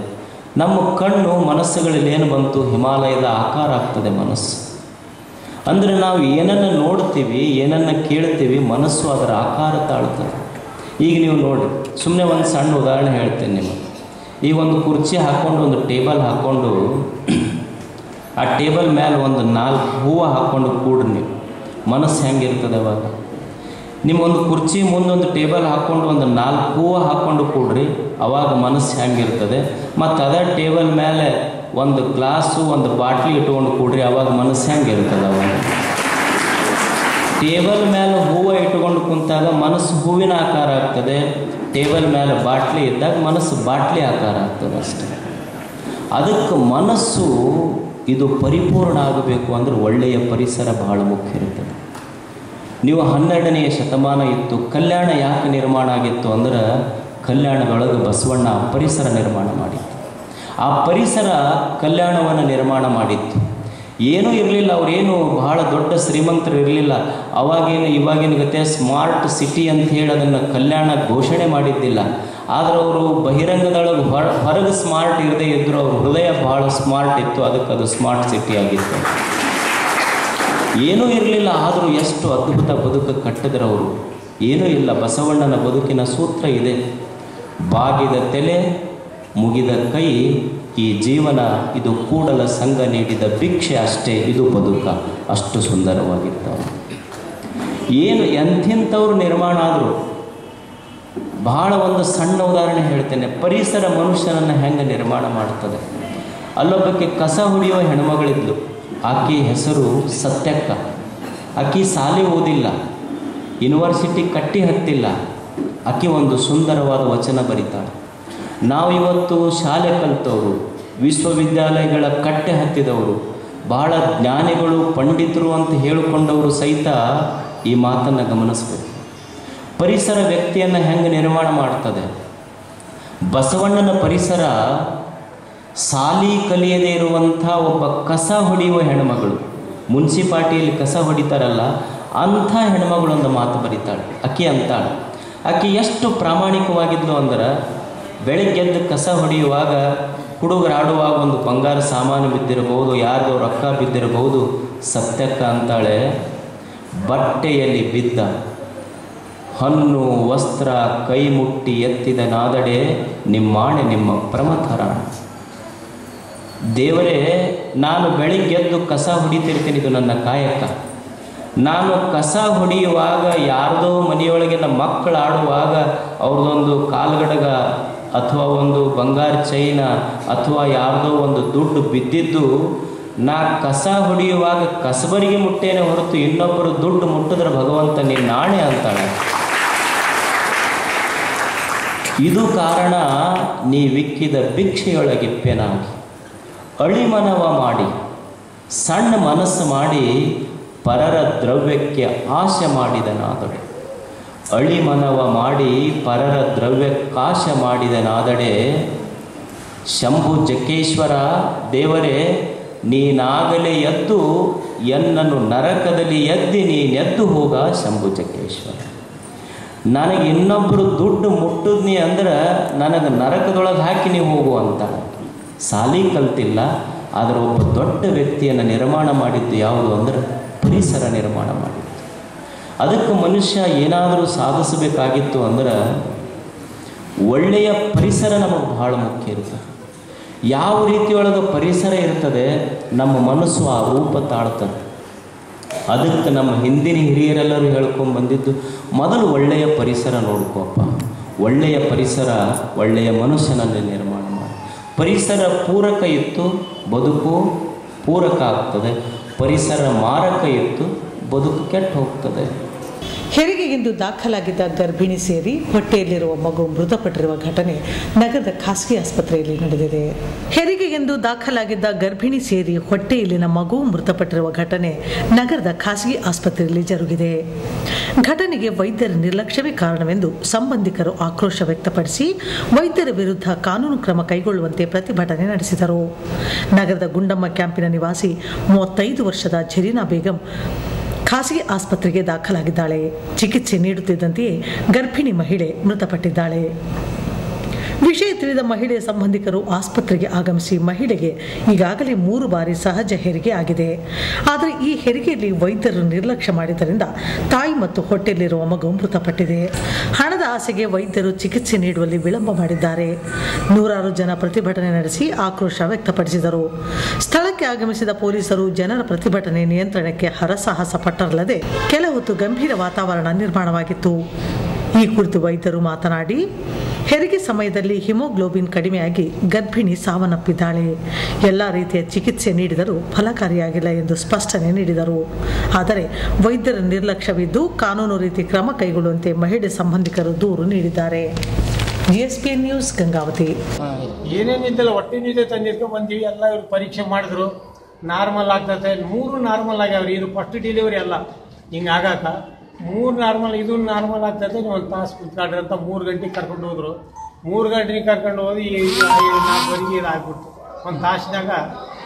ನಮ್ಮ ಕಣ್ಣು ಮನಸ್ಸುಗಳಲ್ಲಿ ಏನು ಬಂತು? ಹಿಮಾಲಯದ ಆಕಾರ ಆಗ್ತದೆ ಮನಸ್ಸು. ಅಂದರೆ ನಾವು ಏನನ್ನು ನೋಡ್ತೀವಿ, ಏನನ್ನು ಕೇಳ್ತೀವಿ, ಮನಸ್ಸು ಅದರ ಆಕಾರ ತಾಳ್ತದೆ. ಈಗ ನೀವು ನೋಡಿ, ಸುಮ್ಮನೆ ಒಂದು ಸಣ್ಣ ಉದಾಹರಣೆ ಹೇಳ್ತೇನೆ ನಿಮಗೆ. ಈಗ ಒಂದು ಕುರ್ಚಿ ಹಾಕ್ಕೊಂಡು, ಒಂದು ಟೇಬಲ್ ಹಾಕ್ಕೊಂಡು, ಆ ಟೇಬಲ್ ಮೇಲೆ ಒಂದು 4 ಹೂವು ಹಾಕ್ಕೊಂಡು ಕೂಡ್ರಿ ನೀವು, ಮನಸ್ಸು ಹೆಂಗಿರ್ತದೆ ಅವಾಗ? ನಿಮ್ಮೊಂದು ಕುರ್ಚಿ ಮುಂದೊಂದು ಟೇಬಲ್ ಹಾಕ್ಕೊಂಡು ಒಂದು 4 ಹೂವು ಹಾಕ್ಕೊಂಡು ಕೂಡ್ರಿ, ಅವಾಗ ಮನಸ್ಸು ಹೆಂಗಿರ್ತದೆ? ಮತ್ತು ಅದೇ ಟೇಬಲ್ ಮೇಲೆ ಒಂದು ಗ್ಲಾಸು ಒಂದು ಬಾಟ್ಲಿ ಇಟ್ಕೊಂಡು ಕೂಡ್ರಿ, ಅವಾಗ ಮನಸ್ಸು ಹೆಂಗಿರ್ತದೆ? ಅವಾಗ ಟೇಬಲ್ ಮೇಲೆ ಹೂವು ಇಟ್ಕೊಂಡು ಕುಂತಾಗ ಮನಸ್ಸು ಹೂವಿನ ಆಕಾರ ಆಗ್ತದೆ. ಟೇಬಲ್ ಮೇಲೆ ಬಾಟ್ಲಿ ಇದ್ದಾಗ ಮನಸ್ಸು ಬಾಟ್ಲಿ ಆಕಾರ ಆಗ್ತದೆ ಅಷ್ಟೇ. ಅದಕ್ಕೆ ಮನಸ್ಸು ಇದು ಪರಿಪೂರ್ಣ ಆಗಬೇಕು ಅಂದರೆ ಒಳ್ಳೆಯ ಪರಿಸರ ಬಹಳ ಮುಖ್ಯ ಇರ್ತದೆ. ನೀವು 12ನೇ ಶತಮಾನ ಇತ್ತು, ಕಲ್ಯಾಣ ಯಾಕೆ ನಿರ್ಮಾಣ ಆಗಿತ್ತು ಅಂದ್ರೆ ಕಲ್ಯಾಣದೊಳಗೆ ಬಸವಣ್ಣ ಪರಿಸರ ನಿರ್ಮಾಣ ಮಾಡಿತ್ತು. ಆ ಪರಿಸರ ಕಲ್ಯಾಣವನ್ನು ನಿರ್ಮಾಣ ಮಾಡಿತ್ತು. ಏನೂ ಇರಲಿಲ್ಲ, ಅವರೇನು ಬಹಳ ದೊಡ್ಡ ಶ್ರೀಮಂತರು ಇರಲಿಲ್ಲ. ಅವಾಗೇನು ಇವಾಗಿನ ಗತೆ ಸ್ಮಾರ್ಟ್ ಸಿಟಿ ಅಂತ ಹೇಳಿ ಅದನ್ನು ಕಲ್ಯಾಣ ಘೋಷಣೆ ಮಾಡಿದ್ದಿಲ್ಲ. ಆದರೆ ಅವರು ಬಹಿರಂಗದೊಳಗೆ ಹೊರಗೆ ಸ್ಮಾರ್ಟ್ ಇರದೇ ಇದ್ದರು, ಅವ್ರ ಹೃದಯ ಭಾಳ ಸ್ಮಾರ್ಟ್ ಇತ್ತು, ಅದಕ್ಕೆ ಅದು ಸ್ಮಾರ್ಟ್ ಸಿಟಿ ಆಗಿತ್ತು. ಏನೂ ಇರಲಿಲ್ಲ, ಆದರೂ ಎಷ್ಟು ಅದ್ಭುತ ಬದುಕು ಕಟ್ಟಿದ್ರು ಅವರು. ಏನೂ ಇಲ್ಲ. ಬಸವಣ್ಣನ ಬದುಕಿನ ಸೂತ್ರ ಇದೆ, ಬಾಗಿದ ತಲೆ ಮುಗಿದ ಕೈ, ಈ ಜೀವನ ಇದು ಕೂಡಲ ಸಂಘ ನೀಡಿದ ಭಿಕ್ಷೆ ಅಷ್ಟೇ, ಇದು ಬದುಕ. ಅಷ್ಟು ಸುಂದರವಾಗಿತ್ತು. ಏನು ಎಂಥೆಂಥವ್ರು ನಿರ್ಮಾಣ ಆದರು. ಬಹಳ ಒಂದು ಸಣ್ಣ ಉದಾಹರಣೆ ಹೇಳ್ತೇನೆ. ಪರಿಸರ ಮನುಷ್ಯನನ್ನು ಹೆಂಗೆ ನಿರ್ಮಾಣ ಮಾಡ್ತದೆ. ಅಲ್ಲೊಬ್ಬಕ್ಕೆ ಕಸ ಹೊಡೆಯುವ ಹೆಣ್ಮಗಳಿದ್ಲು. ಆಕೆ ಹೆಸರು ಸತ್ಯಕ್ಕ. ಆಕೆ ಶಾಲೆ ಓದಿಲ್ಲ, ಯೂನಿವರ್ಸಿಟಿ ಕಟ್ಟಿ ಹತ್ತಿಲ್ಲ. ಆಕೆ ಒಂದು ಸುಂದರವಾದ ವಚನ ಬರೀತಾಳೆ. ನಾವು ಇವತ್ತು ಶಾಲೆ ಕಲಿತವರು, ವಿಶ್ವವಿದ್ಯಾಲಯಗಳ ಕಟ್ಟೆ ಹತ್ತಿದವರು, ಬಹಳ ಜ್ಞಾನಿಗಳು, ಪಂಡಿತರು ಅಂತ ಹೇಳಿಕೊಂಡವರು ಸಹಿತ ಈ ಮಾತನ್ನು ಗಮನಿಸಬೇಕು. ಪರಿಸರ ವ್ಯಕ್ತಿಯನ್ನು ಹೆಂಗೆ ನಿರ್ಮಾಣ ಮಾಡ್ತದೆ. ಬಸವಣ್ಣನ ಪರಿಸರ ಸಾಲಿ ಕಲಿಯದೇ ಇರುವಂಥ ಒಬ್ಬ ಕಸ ಹೊಡೆಯುವ ಹೆಣ್ಮಗಳು, ಮುನ್ಸಿಪಾಲ್ಟಿಯಲ್ಲಿ ಕಸ ಹೊಡಿತಾರಲ್ಲ ಅಂಥ ಹೆಣ್ಮಗಳೊಂದು ಮಾತು ಬರೀತಾಳೆ. ಆಕೆ ಅಂತಾಳೆ, ಆಕೆ ಎಷ್ಟು ಪ್ರಾಮಾಣಿಕವಾಗಿದ್ಲು ಅಂದ್ರೆ ಬೆಳಗ್ಗೆದ್ದು ಕಸ ಹೊಡೆಯುವಾಗ ಹುಡುಗರಾಡುವಾಗ ಒಂದು ಬಂಗಾರ ಸಾಮಾನು ಬಿದ್ದಿರಬಹುದು, ಯಾರ್ದೋ ರೊಕ್ಕ ಬಿದ್ದಿರಬಹುದು. ಸತ್ಯಕ್ಕ ಅಂತಾಳೆ, ಬಟ್ಟೆಯಲ್ಲಿ ಬಿದ್ದ ಹಣ್ಣು ವಸ್ತ್ರ ಕೈ ಮುಟ್ಟಿ ಎತ್ತಿದ ನಾದಡೆ ನಿಮ್ಮಾಣೆ ನಿಮ್ಮ ಪ್ರಮಥರ. ದೇವರೇ, ನಾನು ಬೆಳಿಗ್ಗೆದ್ದು ಕಸ ಹೊಡಿತಿರ್ತೀನಿ, ಇದು ನನ್ನ ಕಾಯಕ. ನಾನು ಕಸ ಹೊಡೆಯುವಾಗ ಯಾರ್ದೋ ಮನೆಯೊಳಗಿನ ಮಕ್ಕಳು ಆಡುವಾಗ ಅವ್ರದ್ದೊಂದು ಕಾಲ್ಗಡಗ ಅಥವಾ ಒಂದು ಬಂಗಾರ ಚೈನ ಅಥವಾ ಯಾರ್ದೋ ಒಂದು ದುಡ್ಡು ಬಿದ್ದಿದ್ದು ನಾ ಕಸ ಹೊಡೆಯುವಾಗ ಕಸಬರಿಗೆ ಮುಟ್ಟೇನೆ ಹೊರತು ಇನ್ನೊಬ್ಬರು ದುಡ್ಡು ಮುಟ್ಟಿದ್ರೆ ಭಗವಂತ ನೀನು ನಾಣೆ ಅಂತಾಳೆ. ಇದು ಕಾರಣ ನೀವಿಕ್ಕಿದ ಭಿಕ್ಷೆಯೊಳಗಿಪ್ಪೆನಾಗಿ ಅಳಿಮನವ ಮಾಡಿ ಸಣ್ಣ ಮನಸ್ಸು ಮಾಡಿ ಪರರ ದ್ರವ್ಯಕ್ಕೆ ಆಶೆ ಮಾಡಿದನಾದಡೆ. ಅಳಿಮನವ ಮಾಡಿ ಪರರ ದ್ರವ್ಯಕ್ಕಾಶ ಮಾಡಿದನಾದಡೆ ಶಂಭು ಜಕ್ಕೇಶ್ವರ ದೇವರೇ, ನೀನಾಗಲೇ ಎದ್ದು ಎನ್ನನ್ನು ನರಕದಲ್ಲಿ ಎದ್ದಿ ನೀನೆದ್ದು ಹೋಗ ಶಂಭು ಜಕ್ಕೇಶ್ವರ. ನನಗೆ ಇನ್ನೊಬ್ಬರು ದುಡ್ಡು ಮುಟ್ಟಿದ್ನಿ ಅಂದ್ರೆ ನನಗೆ ನರಕದೊಳಗೆ ಹಾಕಿ ನೀವು ಹೋಗು ಅಂತ. ಸಾಲಿ ಕಲ್ತಿಲ್ಲ, ಆದರೆ ಒಬ್ಬ ದೊಡ್ಡ ವ್ಯಕ್ತಿಯನ್ನು ನಿರ್ಮಾಣ ಮಾಡಿದ್ದು ಯಾವುದು ಅಂದ್ರೆ ಪರಿಸರ ನಿರ್ಮಾಣ ಮಾಡಿದ್ದು. ಅದಕ್ಕೆ ಮನುಷ್ಯ ಏನಾದರೂ ಸಾಧಿಸಬೇಕಾಗಿತ್ತು ಅಂದ್ರೆ ಒಳ್ಳೆಯ ಪರಿಸರ ನಮಗೆ ಬಹಳ ಮುಖ್ಯ ಇರ್ತದೆ. ಯಾವ ರೀತಿಯೊಳಗೆ ಪರಿಸರ ಇರ್ತದೆ ನಮ್ಮ ಮನಸ್ಸು ಆ ರೂಪ ತಾಳ್ತದೆ. ಅದಕ್ಕೆ ನಮ್ಮ ಹಿಂದಿನ ಹಿರಿಯರೆಲ್ಲರೂ ಹೇಳ್ಕೊಂಡು ಬಂದಿದ್ದು ಮೊದಲು ಒಳ್ಳೆಯ ಪರಿಸರ ನೋಡ್ಕೋಪ್ಪ. ಒಳ್ಳೆಯ ಪರಿಸರ ಒಳ್ಳೆಯ ಮನುಷ್ಯನಲ್ಲಿ ನಿರ್ಮಾಣ ಮಾಡಿ. ಪರಿಸರ ಪೂರಕ ಇತ್ತು ಬದುಕು ಪೂರಕ ಆಗ್ತದೆ, ಪರಿಸರ ಮಾರಕ ಇತ್ತು ಬದುಕು ಕೆಟ್ಟು ಹೋಗ್ತದೆ. ಹೆರಿಗೆಗೆಂದು ದಾಖಲಾಗಿದ್ದ ಗರ್ಭಿಣಿ ಸೇರಿ ಹೊಟ್ಟೆಯಲ್ಲಿರುವ ಮಗು ಮೃತಪಟ್ಟಿರುವ ಘಟನೆ ನಗರದ ಖಾಸಗಿ ಆಸ್ಪತ್ರೆಯಲ್ಲಿ ನಡೆದಿದೆ. ಹೆರಿಗೆಗೆಂದು ದಾಖಲಾಗಿದ್ದ ಗರ್ಭಿಣಿ ಸೇರಿ ಹೊಟ್ಟೆಯಲ್ಲಿನ ಮಗು ಮೃತಪಟ್ಟಿರುವ ಘಟನೆ ನಗರದ ಖಾಸಗಿ ಆಸ್ಪತ್ರೆಯಲ್ಲಿ ಜರುಗಿದೆ. ಘಟನೆಗೆ ವೈದ್ಯರ ನಿರ್ಲಕ್ಷ್ಯವೇ ಕಾರಣವೆಂದು ಸಂಬಂಧಿಕರು ಆಕ್ರೋಶ ವ್ಯಕ್ತಪಡಿಸಿ ವೈದ್ಯರ ವಿರುದ್ಧ ಕಾನೂನು ಕ್ರಮ ಕೈಗೊಳ್ಳುವಂತೆ ಪ್ರತಿಭಟನೆ ನಡೆಸಿದರು. ನಗರದ ಗುಂಡಮ್ಮ ಕ್ಯಾಂಪಿನ ನಿವಾಸಿ 35 ವರ್ಷದ ಜರೀನಾ ಬೇಗಂ ಖಾಸಗಿ ಆಸ್ಪತ್ರೆಗೆ ದಾಖಲಾಗಿದ್ದಾಳೆ. ಚಿಕಿತ್ಸೆ ನೀಡುತ್ತಿದ್ದಂತೆಯೇ ಗರ್ಭಿಣಿ ಮಹಿಳೆ ಮೃತಪಟ್ಟಿದ್ದಾಳೆ. ವಿಷಯ ತಿಳಿದ ಮಹಿಳೆಯ ಸಂಬಂಧಿಕರು ಆಸ್ಪತ್ರೆಗೆ ಆಗಮಿಸಿ ಮಹಿಳೆಗೆ ಈಗಾಗಲೇ 3 ಬಾರಿ ಸಹಜ ಹೆರಿಗೆ ಆಗಿದೆ. ಆದರೆ ಈ ಹೆರಿಗೆಯಲ್ಲಿ ವೈದ್ಯರು ನಿರ್ಲಕ್ಷ್ಯ ಮಾಡಿದ್ದರಿಂದ ತಾಯಿ ಮತ್ತು ಹೊಟ್ಟೆಯಲ್ಲಿರುವ ಮಗು ಮೃತಪಟ್ಟಿದೆ. ಹಣದ ಆಸೆಗೆ ವೈದ್ಯರು ಚಿಕಿತ್ಸೆ ನೀಡುವಲ್ಲಿ ವಿಳಂಬ ಮಾಡಿದ್ದಾರೆ. 100 ಜನ ಪ್ರತಿಭಟನೆ ನಡೆಸಿ ಆಕ್ರೋಶ ವ್ಯಕ್ತಪಡಿಸಿದರು. ಸ್ಥಳಕ್ಕೆ ಆಗಮಿಸಿದ ಪೊಲೀಸರು ಜನರ ಪ್ರತಿಭಟನೆ ನಿಯಂತ್ರಣಕ್ಕೆ ಹರಸಾಹಸ ಪಟ್ಟರಲ್ಲದೆ ಕೆಲ ಹೊತ್ತು ಗಂಭೀರ ವಾತಾವರಣ ನಿರ್ಮಾಣವಾಗಿತ್ತು. ಈ ಕುರಿತು ವೈದ್ಯರು ಮಾತನಾಡಿ, ಹೆರಿಗೆ ಸಮಯದಲ್ಲಿ ಹಿಮೋಗ್ಲೋಬಿನ್ ಕಡಿಮೆಯಾಗಿ ಗರ್ಭಿಣಿ ಸಾವನ್ನಪ್ಪಿದ್ದಾಳೆ. ಎಲ್ಲ ರೀತಿಯ ಚಿಕಿತ್ಸೆ ನೀಡಿದರೂ ಫಲಕಾರಿಯಾಗಿಲ್ಲ ಎಂದು ಸ್ಪಷ್ಟನೆ ನೀಡಿದರು. ಆದರೆ ವೈದ್ಯರ ನಿರ್ಲಕ್ಷ್ಯವಿದ್ದು ಕಾನೂನು ರೀತಿ ಕ್ರಮ ಕೈಗೊಳ್ಳುವಂತೆ ಮಹಿಳೆ ಸಂಬಂಧಿಕರು ದೂರು ನೀಡಿದ್ದಾರೆ. GSPN news Gangavathi. ಏನೇನಿದ್ದಲ್ಲ ಹೊಟ್ಟೆನಿದೆ ತಂದಿರ್ಕೊಂಡು ಬಂದೀವಿ. ಎಲ್ಲ ಇವ್ರು ಪರೀಕ್ಷೆ ಮಾಡಿದ್ರು, ನಾರ್ಮಲ್ ಆಗ್ತದೆ. 3 ನಾರ್ಮಲ್ ಆಗ್ಯಾವ್ರಿ. ಇದು ಫಸ್ಟ್ ಡೆಲಿವರಿ ಅಲ್ಲ, ಹಿಂಗೆ ಆಗಾಕ 3 ನಾರ್ಮಲ್, ಇದು ನಾರ್ಮಲ್ ಆಗ್ತದೆ. ನೀವು 1 ತಾಸು ಕುತ್ಕೊಂಡ್ರಿ ಅಂತ 3 ಗಂಟೆಗೆ ಕರ್ಕೊಂಡು ಹೋದ್ರು. 3 ಗಂಟೆಗೆ ಕರ್ಕೊಂಡು ಹೋಗಿ 4 ಇದು ಆಗ್ಬಿಡ್ತು. 1 ತಾಸಿನಾಗ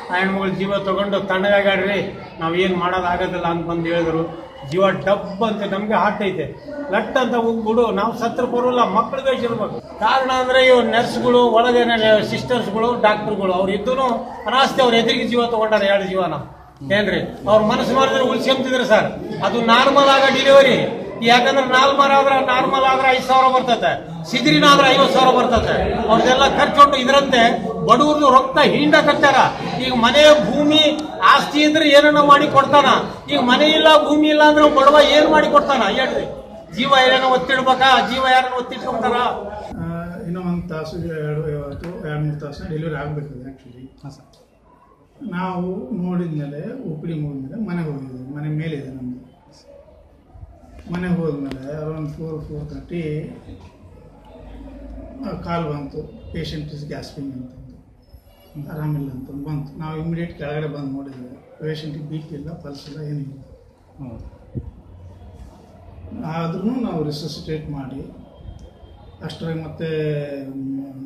ಆ ಹೆಣ್ಮಗಳು ಜೀವ ತಗೊಂಡು ತಣ್ಣಗಾಗಾಡ್ರಿ, ನಾವು ಏನು ಮಾಡೋದಾಗೋದಿಲ್ಲ ಅಂತ ಬಂದು ಹೇಳಿದ್ರು. ಜೀವ ಡಬ್ ಅಂತ ನಮಗೆ ಹಾರ್ಟ್ ಐತೆ, ಲಟ್ ಅಂತ ಹೋಗ್ಬಿಡು, ನಾವು ಸತ್ರ ಬರೋಲ್ಲ, ಮಕ್ಕಳಿಗೆ ಇರ್ಬೇಕು. ಕಾರಣ ಅಂದರೆ ಇವು ನರ್ಸ್ಗಳು, ಒಳಗೆ ಸಿಸ್ಟರ್ಸ್ಗಳು, ಡಾಕ್ಟರ್ಗಳು ಅವ್ರು ಇದ್ದೂ ಅನಾಸ್ತಿ ಅವ್ರ ಎದುರಿಗೆ ಜೀವ ತಗೊಂಡಾರ. 2 ಜೀವನ ಏನ್ರಿ ಅವ್ರ ಮನಸ್ಸು ಮಾಡಿದ್ರೆ ಉಳಿಸ್ಕೊಂತಿದ್ರು ಸರ್. ಅದು ನಾರ್ಮಲ್ ಆಗ ಡೆಲಿವರಿ. ಯಾಕಂದ್ರೆ ನಾರ್ಮಲ್ ಆದ್ರೆ 5,000 ಬರ್ತದೆ, ಸಿದ್ರಿನಾದ್ರೆ 50,000 ಬರ್ತದೆ. ಅವ್ರದೆಲ್ಲ ಖರ್ಚುಂಟು. ಇದರಂತೆ ಬಡವ್ರದ್ದು ರೊಕ್ಕ ಹಿಂಡಕತ್ತಾರ. ಈಗ ಮನೆ ಭೂಮಿ ಆಸ್ತಿ ಇದ್ರೆ ಏನನ್ನ ಮಾಡಿ ಕೊಡ್ತಾನ. ಈಗ ಮನೆ ಇಲ್ಲ ಭೂಮಿ ಇಲ್ಲ ಅಂದ್ರೆ ಬಡವ ಏನ್ ಮಾಡಿ ಕೊಡ್ತಾನ ಹೇಳ್ರಿ? ಜೀವ ಏನೋ ಒತ್ತಿಡ್ಬೇಕಾ? ಜೀವ ಯಾರನ್ನ ಒತ್ತಿಟ್ಕೊಂತಾರ? ಇನ್ನೂ 1 ತಾಸು 2-3 ತಾಸು ಡೆಲಿವರಿ ಆಗಬೇಕು. ಆ್ಯಕ್ಚುಲಿ ನಾವು ನೋಡಿದ್ಮೇಲೆ OPD ಮುಗಿದ್ಮೇಲೆ ಮನೆಗೆ ಹೋಗಿದ್ವಿ. ಮನೆ ಮೇಲಿದೆ ನಮ್ಮದು. ಮನೆಗೆ ಹೋದ್ಮೇಲೆ ಅರೌಂಡ್ 4-4:30 ಕಾಲ್ ಬಂತು, ಪೇಷಂಟ್ ಇಸ್ ಗ್ಯಾಸ್ಪಿಂಗ್ ಅಂತಂದು, ಆರಾಮಿಲ್ಲ ಅಂತಂದು ಬಂತು. ನಾವು ಇಮಿಡಿಯೇಟ್ ಕೆಳಗಡೆ ಬಂದು ನೋಡಿದ್ವಿ. ಪೇಷಂಟಿಗೆ BP ಇಲ್ಲ, ಪಲ್ಸ್ ಇಲ್ಲ, ಏನಿಲ್ಲ. ಆದ್ರೂ ನಾವು ರಿಸಸಿಟೇಟ್ ಮಾಡಿ ಅಷ್ಟರಾಗಿ ಮತ್ತೆ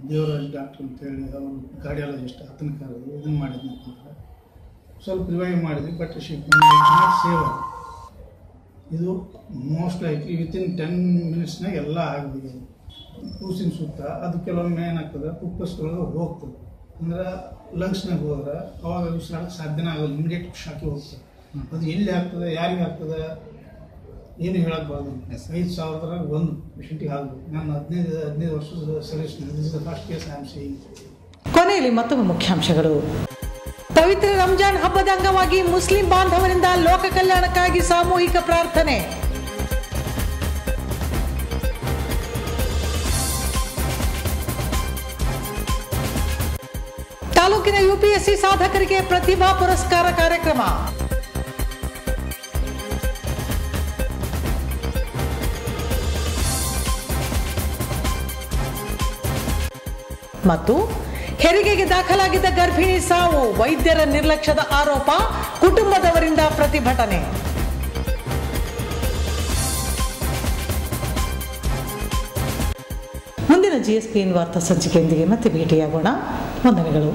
ದೇವರಾಜ್ ಡಾಕ್ಟ್ರ್ ಅಂತೇಳಿ ಅವರು ಕಾರ್ಡಿಯಾಲಜಿಸ್ಟ್, ಆತನ ಕರೆದು ಇದನ್ನು ಮಾಡಿದ್ವಿ ಅಂತಂದ್ರೆ ಸ್ವಲ್ಪ ರಿವೈವ್ ಮಾಡಿದ್ವಿ. ಬಟ್ ಸೇವ್ ಇದು ಮೋಸ್ಟ್ ಲೈಕ್ಲಿ ವಿತಿನ್ 10 ಮಿನಿಟ್ಸ್ನಾಗ ಎಲ್ಲ ಆಗಿದೆ. ಕೂಸಿನ ಸುತ್ತ ಅದು ಕೆಲವೊಮ್ಮೆ ಏನಾಗ್ತದೆ, ಕುಕ್ಕಸ್ಗಳಿಗೆ ಹೋಗ್ತದೆ. ಅಂದ್ರೆ ಲಂಗ್ಸ್ನಾಗ ಹೋದ್ರೆ ಅವಾಗ ಉಸಿರಾಡಕ್ಕೆ ಸಾಧ್ಯನೇ ಆಗೋದು, ಇಮಿಡಿಯೇಟ್ ಶಾಕಿ ಹೋಗ್ತದೆ. ಅದು ಎಲ್ಲಿ ಆಗ್ತದೆ, ಯಾರಿಗೆ ಆಗ್ತದೆ ಏನು ಹೇಳಕ್ಬಾರ್ದು. 5,000 1 ಪೇಷಂಟಿಗೆ ಆಗಬೇಕು. ನಾನು 15 ವರ್ಷದ service. This is the first case I am seeing. ಕೊನೆಯಲ್ಲಿ ಮತ್ತೊಮ್ಮೆ ಮುಖ್ಯಾಂಶಗಳು. ಪವಿತ್ರ ರಂಜಾನ್ ಹಬ್ಬದ ಅಂಗವಾಗಿ ಮುಸ್ಲಿಂ ಬಾಂಧವರಿಂದ ಲೋಕ ಕಲ್ಯಾಣಕ್ಕಾಗಿ ಸಾಮೂಹಿಕ ಪ್ರಾರ್ಥನೆ. ತಾಲೂಕಿನ UPSC ಸಾಧಕರಿಗೆ ಪ್ರತಿಭಾ ಪುರಸ್ಕಾರ ಕಾರ್ಯಕ್ರಮ. ಮತ್ತು ಹೆರಿಗೆಗೆ ದಾಖಲಾಗಿದ್ದ ಗರ್ಭಿಣಿ ಸಾವು, ವೈದ್ಯರ ನಿರ್ಲಕ್ಷ್ಯದ ಆರೋಪ, ಕುಟುಂಬದವರಿಂದ ಪ್ರತಿಭಟನೆ. ಮುಂದಿನ GSPN ವಾರ್ತಾ ಸಂಚಿಕೆಯೊಂದಿಗೆ ಮತ್ತೆ ಭೇಟಿಯಾಗೋಣ. ವಂದನೆಗಳು.